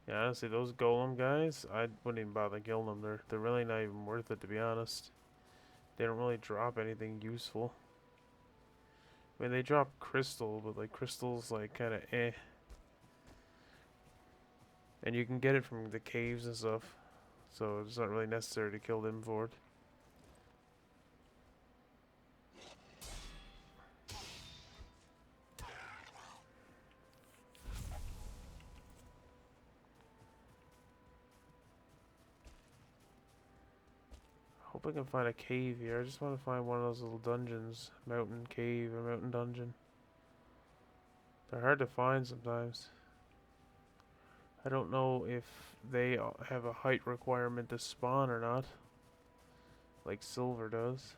Yeah, honestly, those golem guys, I wouldn't even bother killing them. They're really not even worth it, to be honest. They don't really drop anything useful. I mean, they drop crystal, but like crystal's like kind of eh. And you can get it from the caves and stuff, so it's not really necessary to kill them for it. Hope I can find a cave here. I just want to find one of those little dungeons. Mountain cave or mountain dungeon. They're hard to find sometimes. I don't know if they have a height requirement to spawn or not. Like silver does.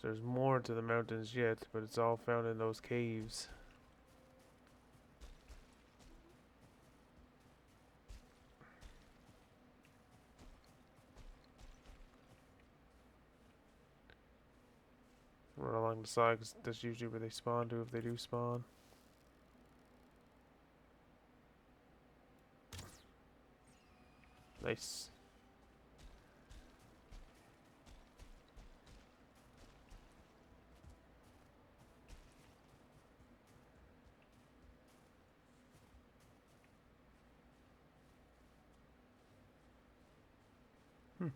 There's more to the mountains yet, but it's all found in those caves. Run along the side, because that's usually where they spawn to, if they do spawn. Nice. Hmm.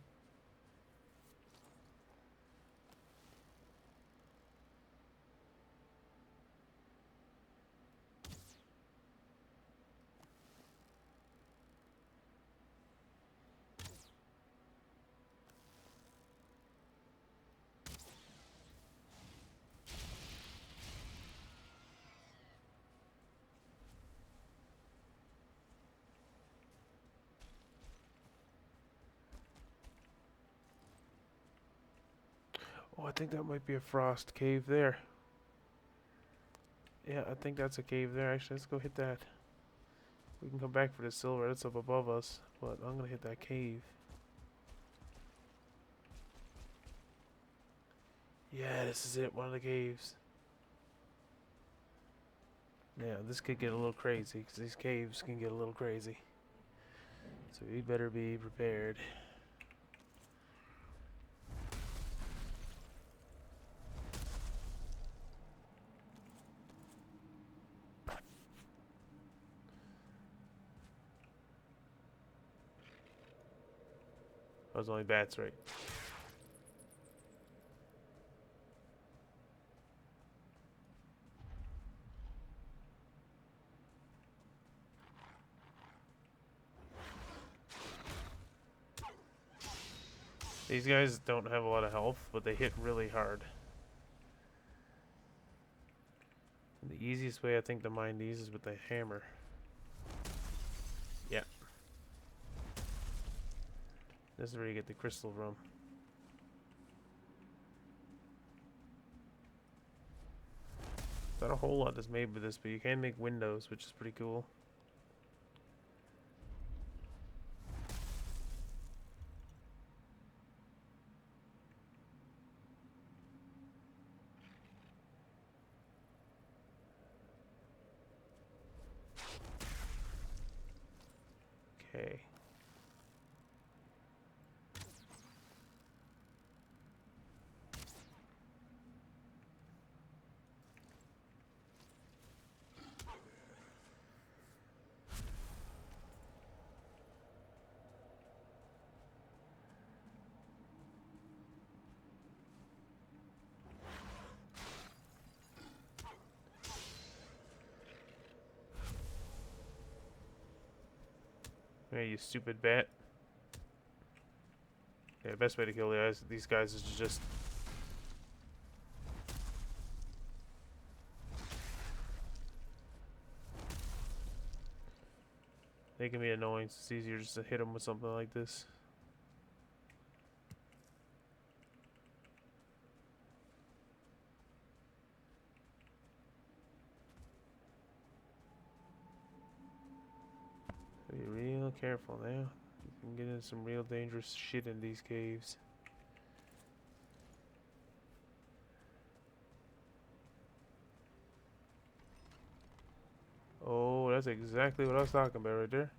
Oh, I think that might be a frost cave there. Yeah, I think that's a cave there. Actually, let's go hit that. We can come back for the silver. That's up above us. But I'm gonna hit that cave. Yeah, this is it. One of the caves. Yeah, this could get a little crazy, because these caves can get a little crazy. So we better be prepared. That was only bats, right? These guys don't have a lot of health, but they hit really hard. And the easiest way I think to mine these is with the hammer. Yeah. This is where you get the crystal from. Not a whole lot is made with this, but you can make windows, which is pretty cool. Okay. Yeah, you stupid bat. Yeah, best way to kill these guys is to just... They can be annoying, so it's easier just to hit them with something like this. Be real careful now. You can get into some real dangerous shit in these caves. Oh, that's exactly what I was talking about right there.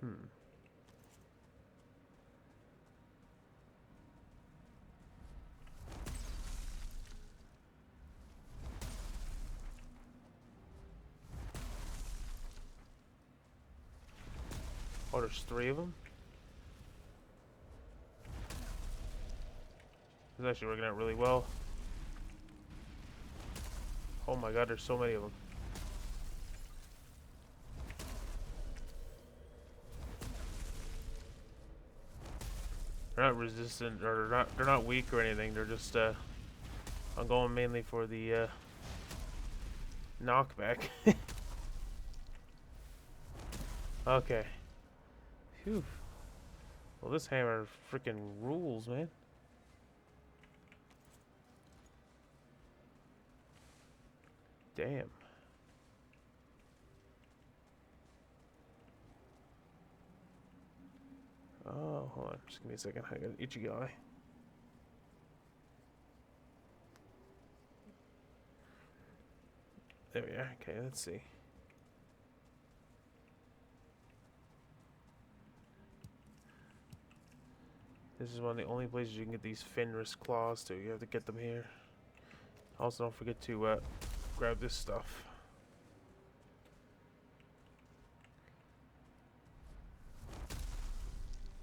Hmm. Oh, there's 3 of them? It's actually working out really well. Oh my god, there's so many of them. They're not resistant, or they're not weak or anything. They're just I'm going mainly for the knockback. Okay. Phew. Well, this hammer freaking rules, man. Damn. Oh, hold on. Just give me a second. I got an itchy eye. There we are. Okay, let's see. This is one of the only places you can get these Fenris claws to. You have to get them here. Also, don't forget to grab this stuff.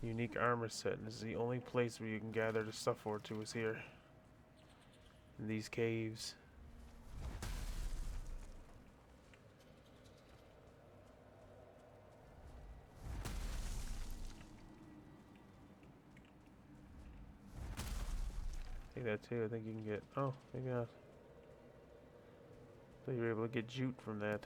Unique armor set. And this is the only place where you can gather the stuff for it to is here. In these caves. Take that too. I think you can get... Oh, maybe not. I thought you were able to get jute from that.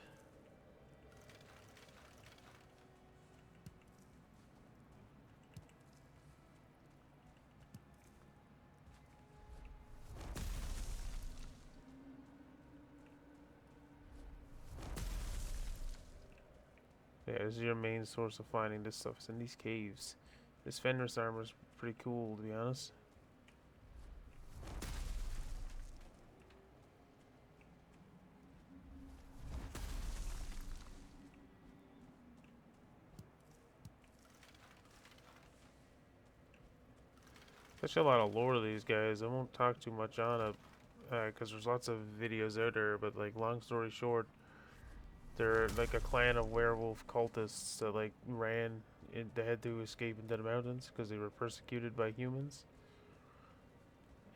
Yeah, this is your main source of finding this stuff. It's in these caves. This Fenris armor is pretty cool, to be honest. Such a lot of lore to these guys. I won't talk too much on it, because there's lots of videos out there, but like, long story short, they're like a clan of werewolf cultists that like they had to escape into the mountains because they were persecuted by humans.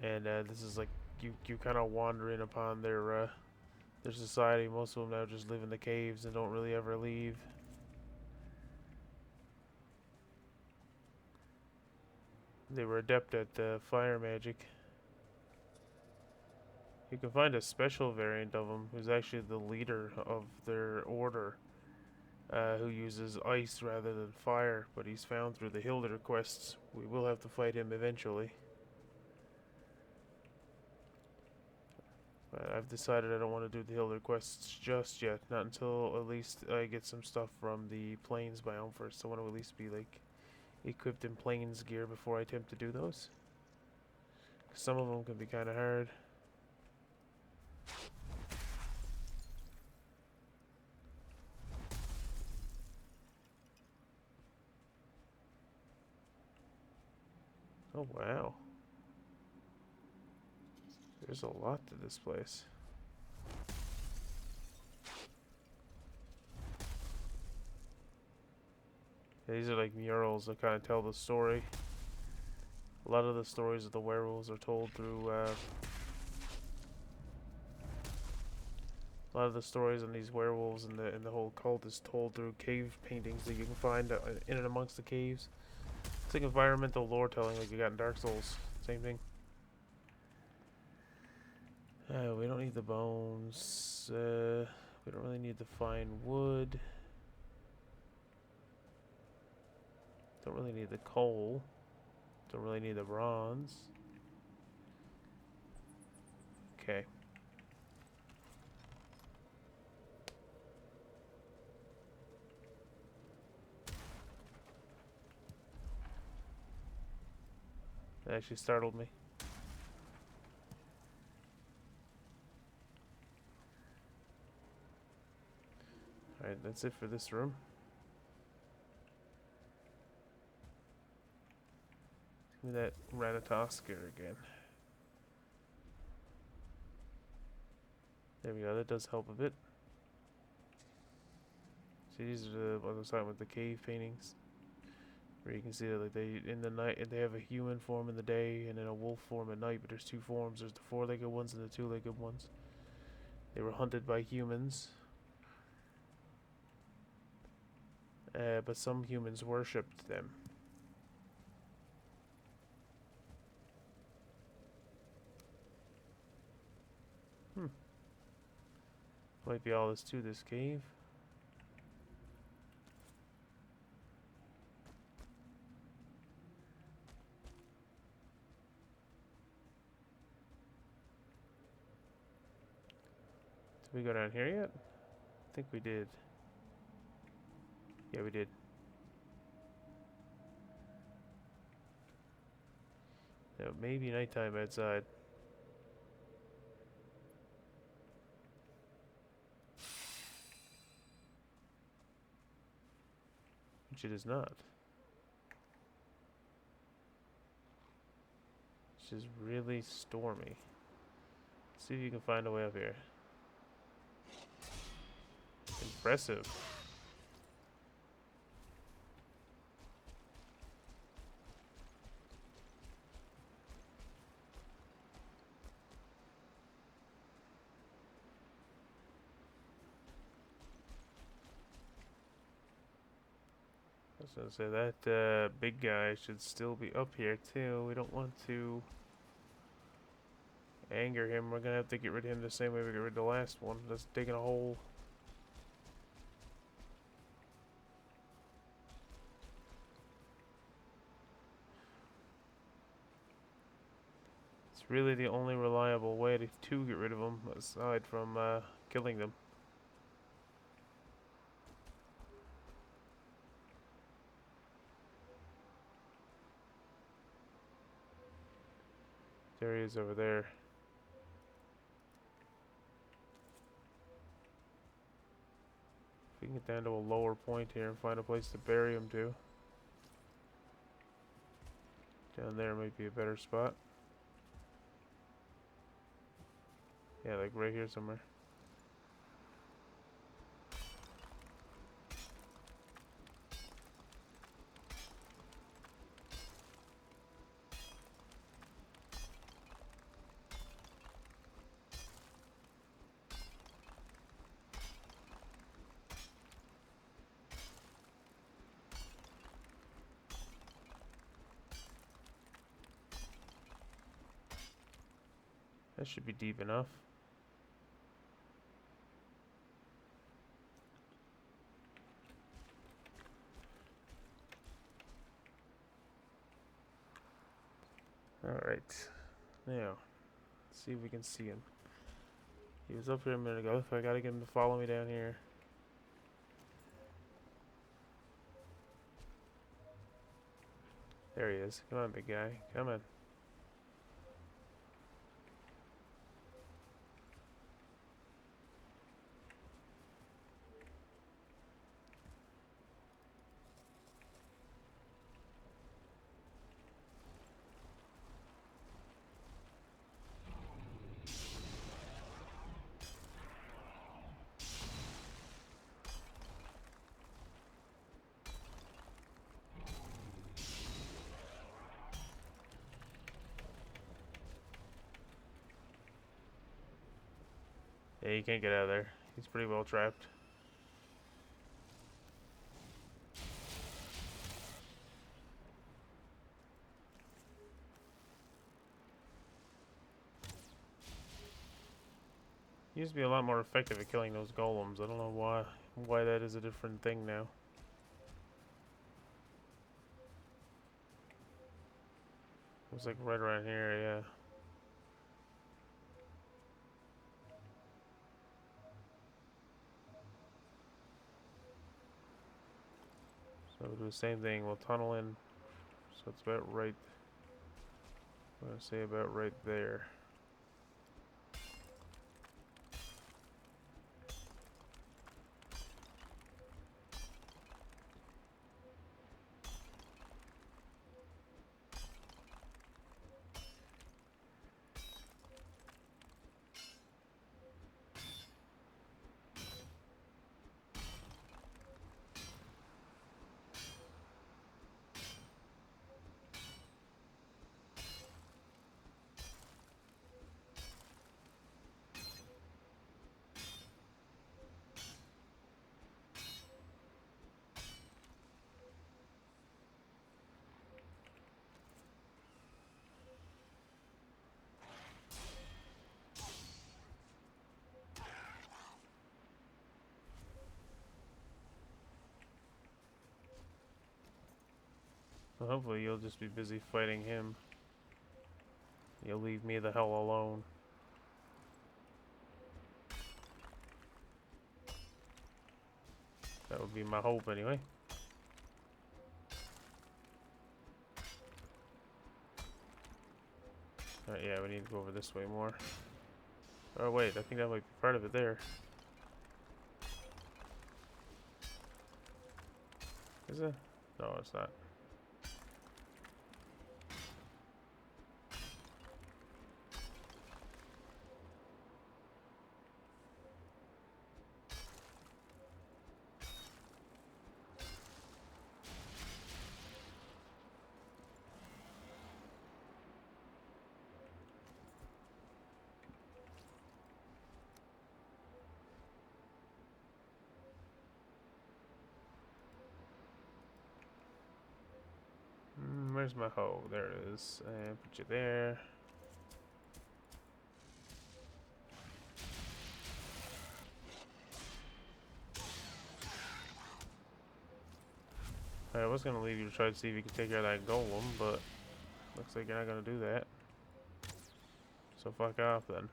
And this is like, you kind of wandering upon their society. Most of them now just live in the caves and don't really ever leave. They were adept at fire magic. You can find a special variant of him who's actually the leader of their order, who uses ice rather than fire, but he's found through the Hilder quests. We will have to fight him eventually. But I've decided I don't want to do the Hilder quests just yet. Not until at least I get some stuff from the Plains biome first. I want to at least be like equipped in Plains gear before I attempt to do those. 'Cause some of them can be kind of hard. Oh wow. There's a lot to this place. Yeah, these are like murals that kind of tell the story. A lot of the stories of the werewolves are told through, a lot of the stories on these werewolves and the whole cult is told through cave paintings that you can find in and amongst the caves. It's like environmental lore telling, like you got in Dark Souls. Same thing. We don't need the bones. We don't really need to find wood. Don't really need the coal. Don't really need the bronze. Okay. That actually startled me. Alright, that's it for this room. Give me that Ratatosker again. There we go, that does help a bit. See, these are the what I was talking about, the cave paintings. Where you can see that like they in the night they have a human form in the day and then a wolf form at night, but there's two forms. There's the four-legged ones and the two-legged ones. They were hunted by humans. But some humans worshipped them. Might be all this to this cave. Did we go down here yet? I think we did. Yeah, we did. Now, maybe nighttime outside. Which it is not. It's just really stormy. Let's see if you can find a way up here. Impressive. I was gonna say that big guy should still be up here too. We don't want to anger him. We're gonna have to get rid of him the same way we got rid of the last one. That's digging a hole. It's really the only reliable way to get rid of them, aside from killing them. There he is over there. If we can get down to a lower point here and find a place to bury him to. Down there might be a better spot. Yeah, like right here somewhere. That should be deep enough. Alright. Now, let's see if we can see him. He was up here a minute ago, so I gotta get him to follow me down here. There he is. Come on, big guy. Come on. Yeah, he can't get out of there. He's pretty well trapped. He used to be a lot more effective at killing those golems. I don't know why that is a different thing now. It was like right around here, yeah. So we'll do the same thing. We'll tunnel in. So it's about right. I'm gonna say about right there. Well, hopefully you'll just be busy fighting him. You'll leave me the hell alone. That would be my hope anyway. Alright, yeah, we need to go over this way more. Oh wait, I think that might be part of it there. Is it? No, it's not. Where's my hoe? There it is. And put you there. I was gonna leave you to try to see if you could take care of that golem, but looks like you're not gonna do that. So fuck off then.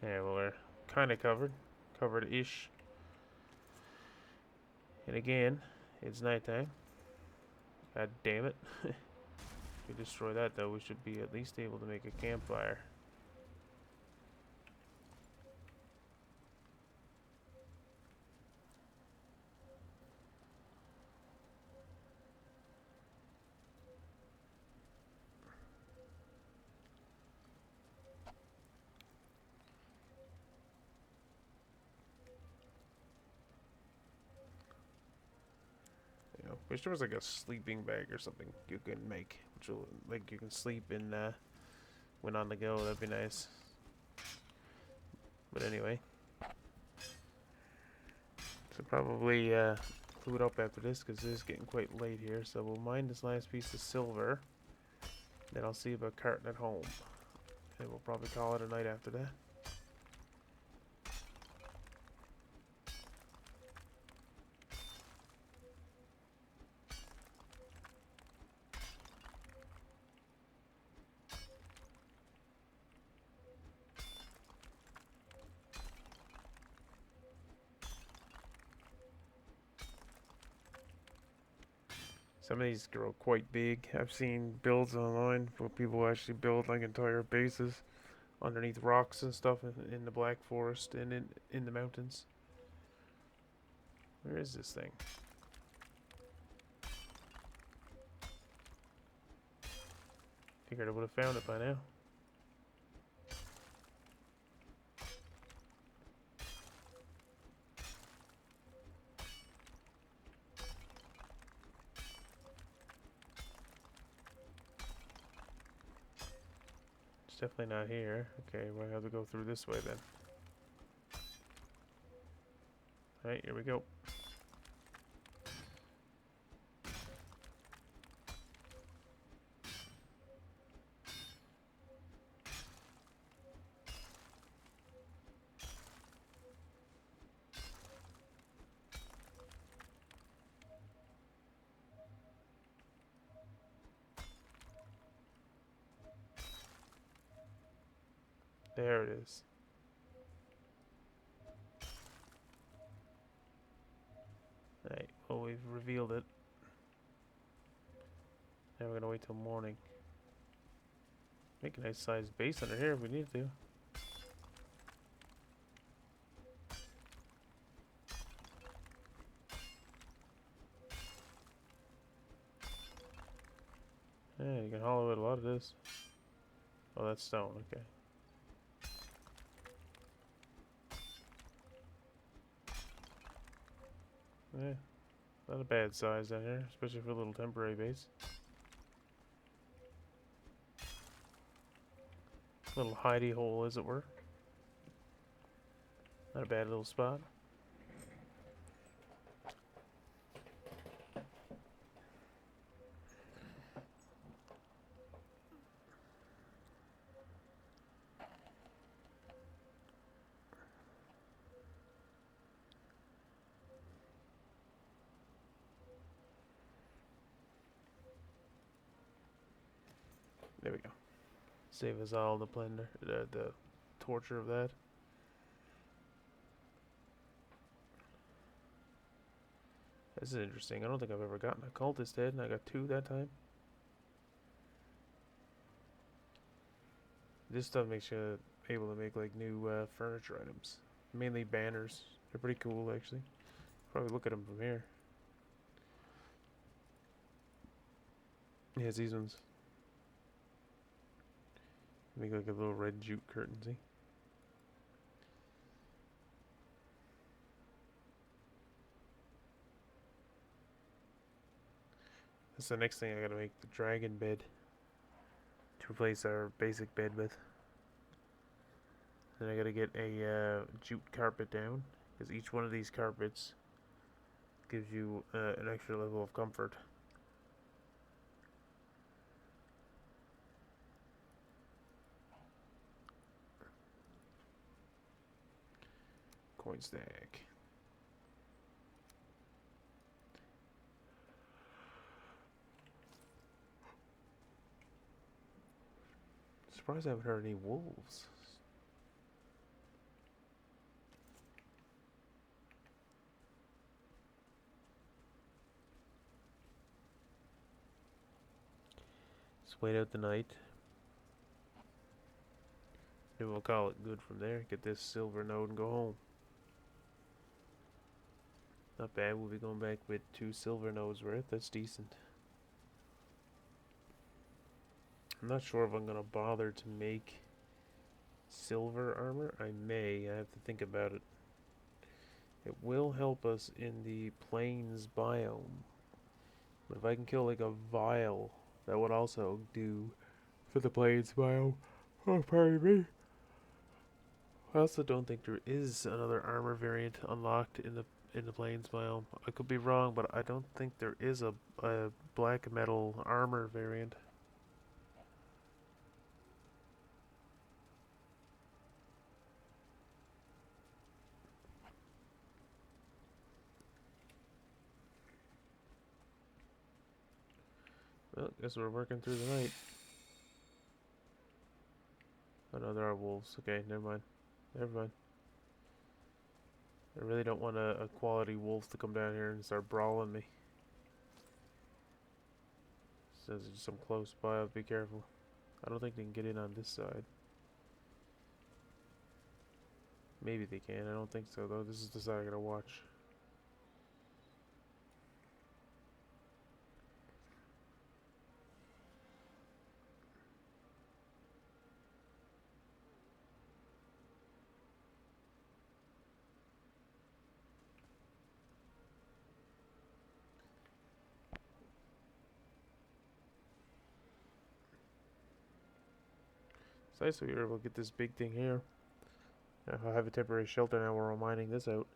Yeah, well, we're kind of covered. Covered-ish. And again, it's nighttime. God damn it. If we destroy that, though, we should be at least able to make a campfire. You know, wish there was like a sleeping bag or something you can make, which will, like, you can sleep in when on the go. That'd be nice. But anyway, so probably clue up after this because it is getting quite late here. So we'll mine this last piece of silver. Then I'll see about carting it home, and we'll probably call it a night after that. Some of these grow quite big. I've seen builds online where people actually build like entire bases underneath rocks and stuff in the Black Forest and in the mountains. Where is this thing? Figured I would have found it by now. Definitely not here. Okay, we'll have to go through this way then. Alright, here we go. There it is. Alright, well, we've revealed it. Now we're gonna wait till morning. Make a nice sized base under here if we need to. Yeah, you can hollow out a lot of this. Oh, that's stone, okay. Yeah, not a bad size down here, especially for a little temporary base. Little hidey hole, as it were. Not a bad little spot. There we go. Save us all the plunder, the torture of that. This is interesting. I don't think I've ever gotten a cultist head, and I got 2 that time. This stuff makes you able to make like new furniture items, mainly banners. They're pretty cool, actually. Probably look at them from here. Yeah, it's these ones. Make like a little red jute curtain, see? That's the next thing I gotta make, the dragon bed. To replace our basic bed with. Then I gotta get a jute carpet down, because each one of these carpets gives you an extra level of comfort. Coin stack. Surprised I haven't heard any wolves. Let's wait out the night. Then we'll call it good from there. Get this silver node and go home. Not bad. We'll be going back with 2 silver nodes worth. That's decent. I'm not sure if I'm going to bother to make silver armor. I may. I have to think about it. It will help us in the plains biome. But if I can kill like a vial, that would also do for the plains biome. Oh, pardon me. I also don't think there is another armor variant unlocked in the plains biome. I could be wrong, but I don't think there is a black metal armor variant. Well, guess we're working through the night. Oh no, there are wolves. Okay, never mind. Never mind. I really don't want a quality wolf to come down here and start brawling me. Says there's some close by. I'll be careful. I don't think they can get in on this side. Maybe they can. I don't think so though. This is the side I gotta watch. It's nice that we were able to get this big thing here. I'll have a temporary shelter now while we're mining this out.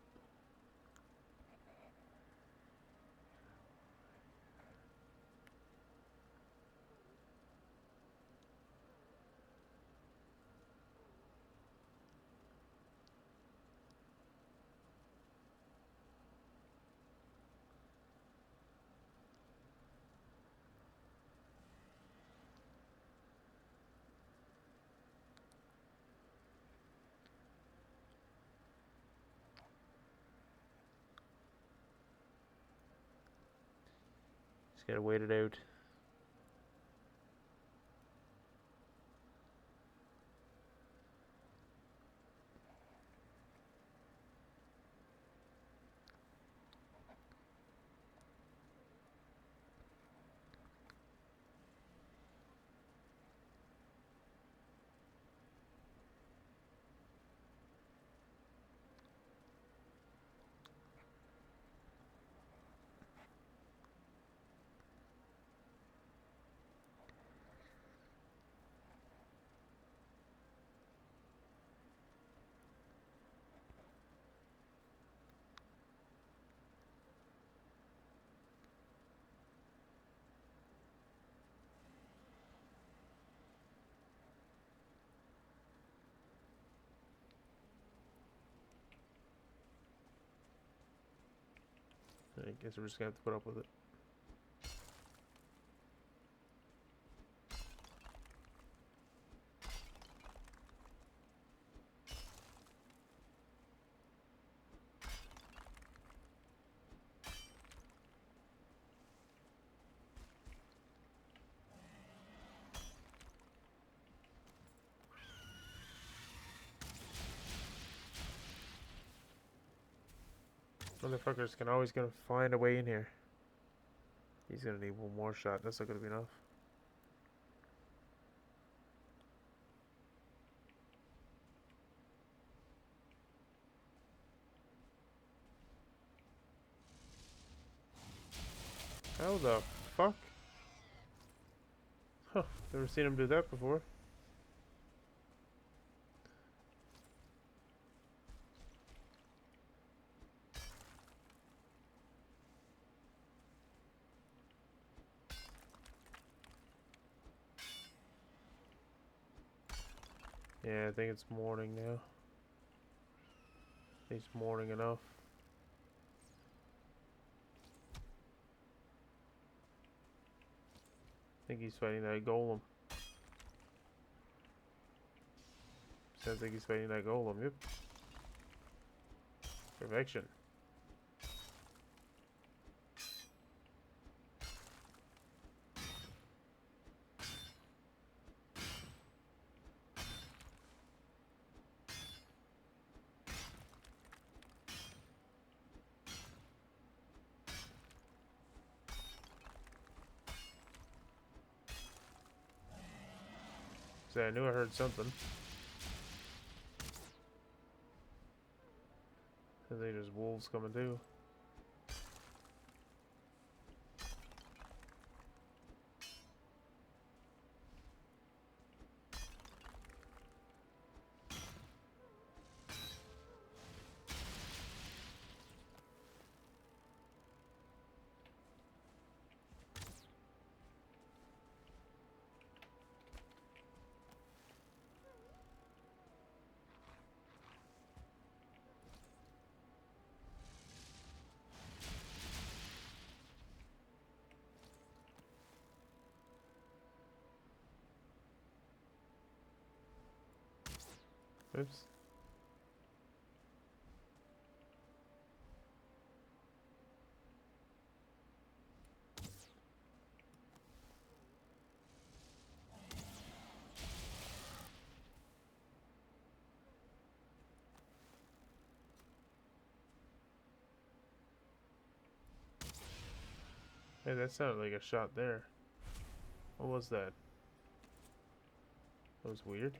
Just gotta wait it out. I guess we're just gonna have to put up with it. Motherfuckers can always gonna find a way in here. He's gonna need one more shot. That's not gonna be enough. How the fuck? Huh, never seen him do that before. Yeah, I think it's morning now. It's morning enough. I think he's fighting that golem. Sounds like he's fighting that golem, yep. Perfection. Say, I knew I heard something. I think there's wolves coming too. Oops. Hey, that sounded like a shot there. What was that? That was weird.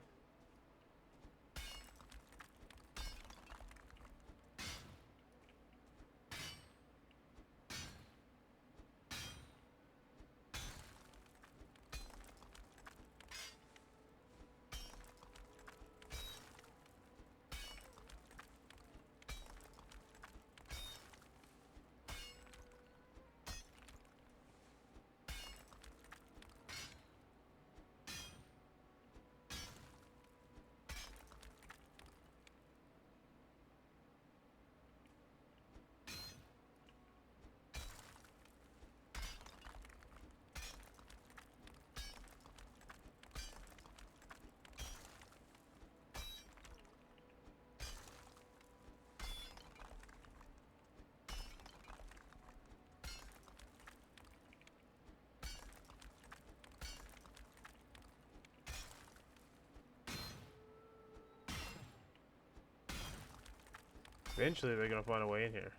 Eventually they're gonna find a way in here.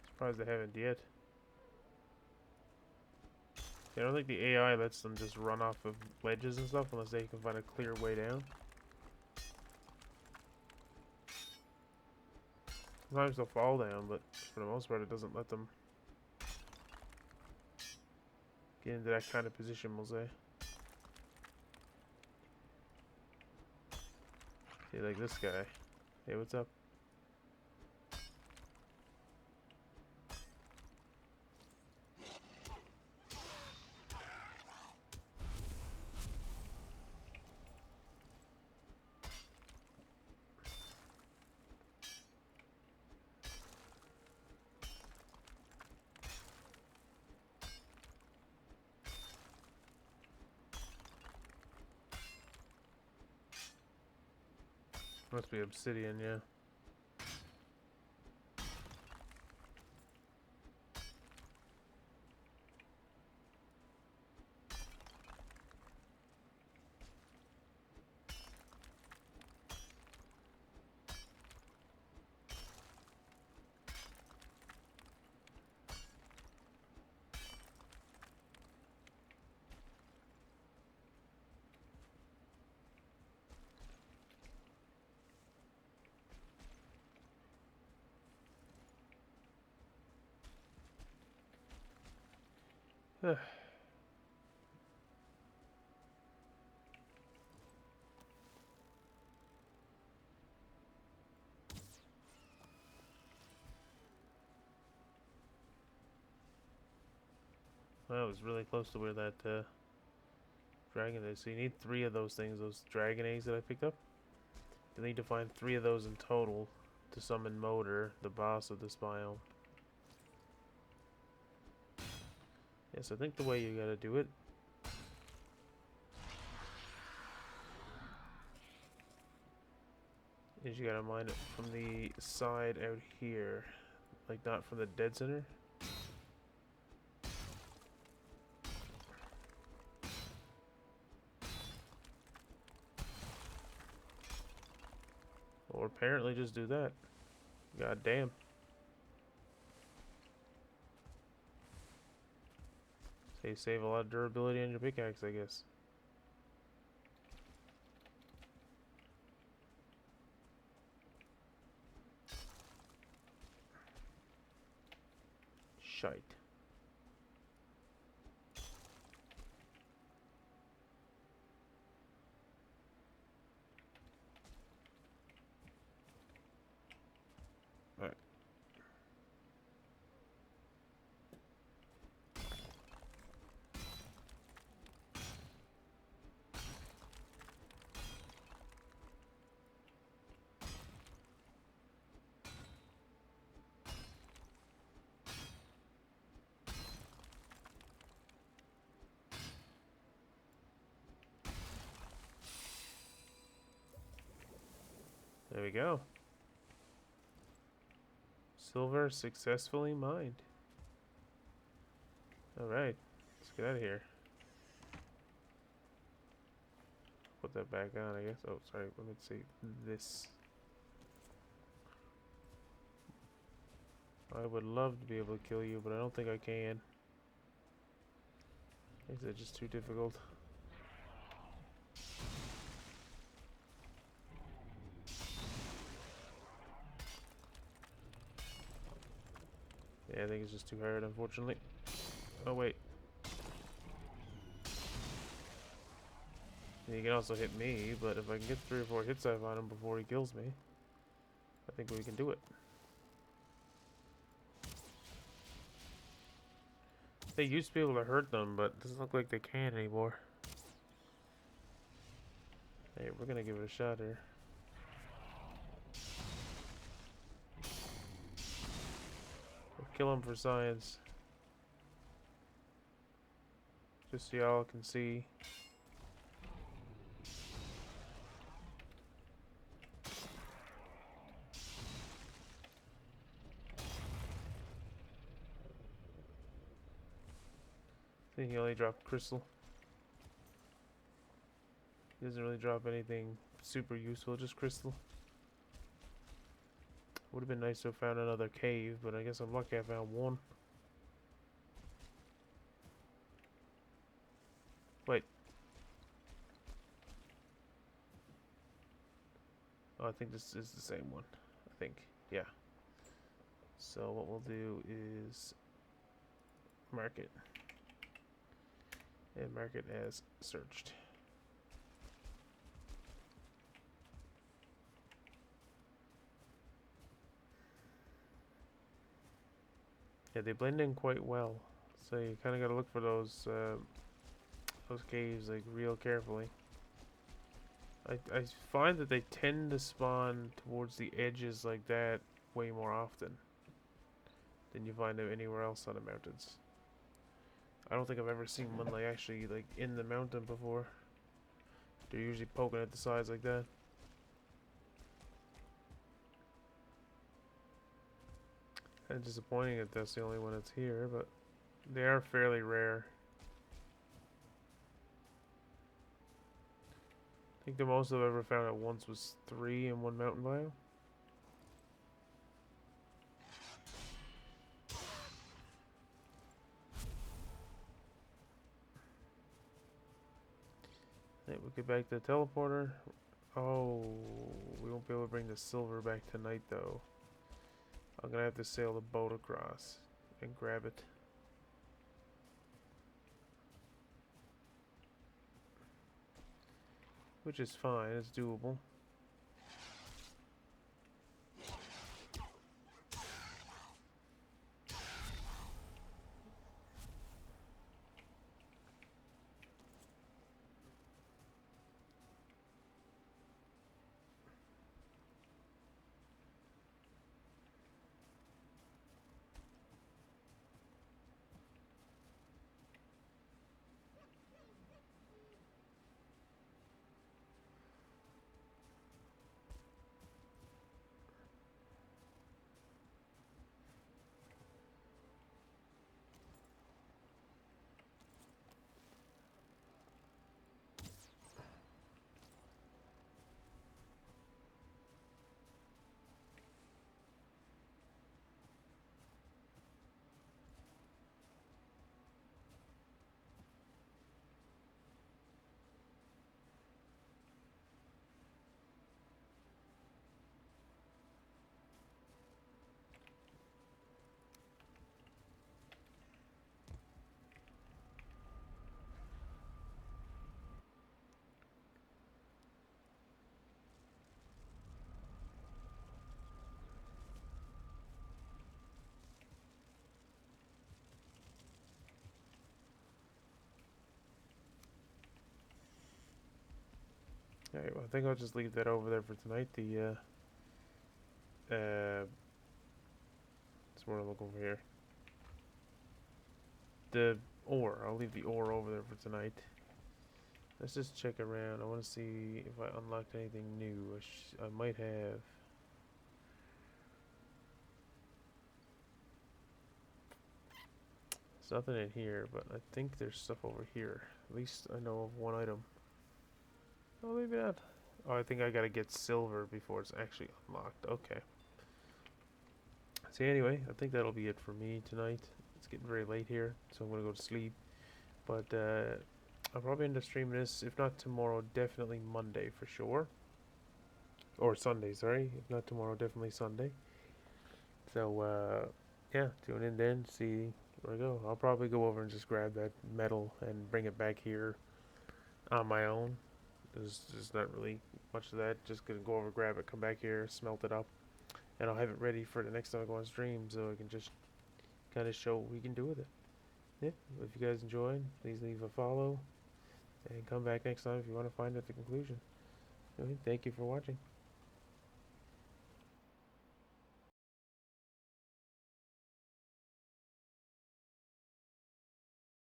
Surprised they haven't yet. I don't think the AI lets them just run off of ledges and stuff unless they can find a clear way down. Sometimes they'll fall down, but for the most part it doesn't let them get into that kind of position, we'll say. See, like this guy. Hey, what's up? Must be obsidian, yeah. Well, I was really close to where that dragon is. So you need 3 of those things, those dragon eggs that I picked up. You need to find 3 of those in total to summon Motor, the boss of this biome. Yes, I think the way you gotta do it is you gotta mine it from the side out here. Like, not from the dead center. Or apparently just do that. God damn. So you save a lot of durability on your pickaxe, I guess. shite. Alright. There we go. Silver successfully mined. Alright, let's get out of here. Put that back on, I guess. Oh, sorry, let me see this. I would love to be able to kill you, but I don't think I can. Is it just too difficult? Yeah, I think it's just too hard, unfortunately. Oh, wait. He can also hit me, but if I can get 3 or 4 hits off on him before he kills me, I think we can do it. They used to be able to hurt them, but it doesn't look like they can anymore. Hey, we're gonna give it a shot here. We'll kill him for science. Just so y'all can see. I think he only dropped crystal. He doesn't really drop anything super useful, just crystal. Would have been nice to have found another cave, but I guess I'm lucky I found one. Wait. Oh, I think this is the same one. I think. Yeah. So what we'll do is mark it. And mark it as searched. Yeah, they blend in quite well. So you kind of got to look for those caves like real carefully. I find that they tend to spawn towards the edges like that way more often than you find them anywhere else on the mountains. I don't think I've ever seen one like actually like in the mountain before. They're usually poking at the sides like that. Kind of disappointing that that's the only one that's here, but they are fairly rare. I think the most I've ever found at once was 3 in one mountain biome. Right, we'll get back to the teleporter. Oh, we won't be able to bring the silver back tonight though. I'm gonna have to sail the boat across and grab it. Which is fine, it's doable. I think I'll just leave that over there for tonight. The that's what I'm looking for here. The ore. I'll leave the ore over there for tonight. Let's just check around. I want to see if I unlocked anything new. I might have. There's nothing in here, but I think there's stuff over here. At least I know of one item. Oh, maybe not. Oh, I think I gotta get silver before it's actually unlocked. Okay. So anyway, I think that'll be it for me tonight. It's getting very late here, so I'm gonna go to sleep. But I'll probably end up streaming this, if not tomorrow, definitely Monday for sure. Or Sunday, sorry. If not tomorrow, definitely Sunday. So yeah, tune in then, see where I go. I'll probably go over and just grab that metal and bring it back here on my own. There's not really much of that. Just gonna go over, grab it, come back here, smelt it up, and I'll have it ready for the next time I go on stream, so I can just kind of show what we can do with it. Yeah, if you guys enjoyed, please leave a follow, and come back next time if you want to find out the conclusion. Anyway, thank you for watching.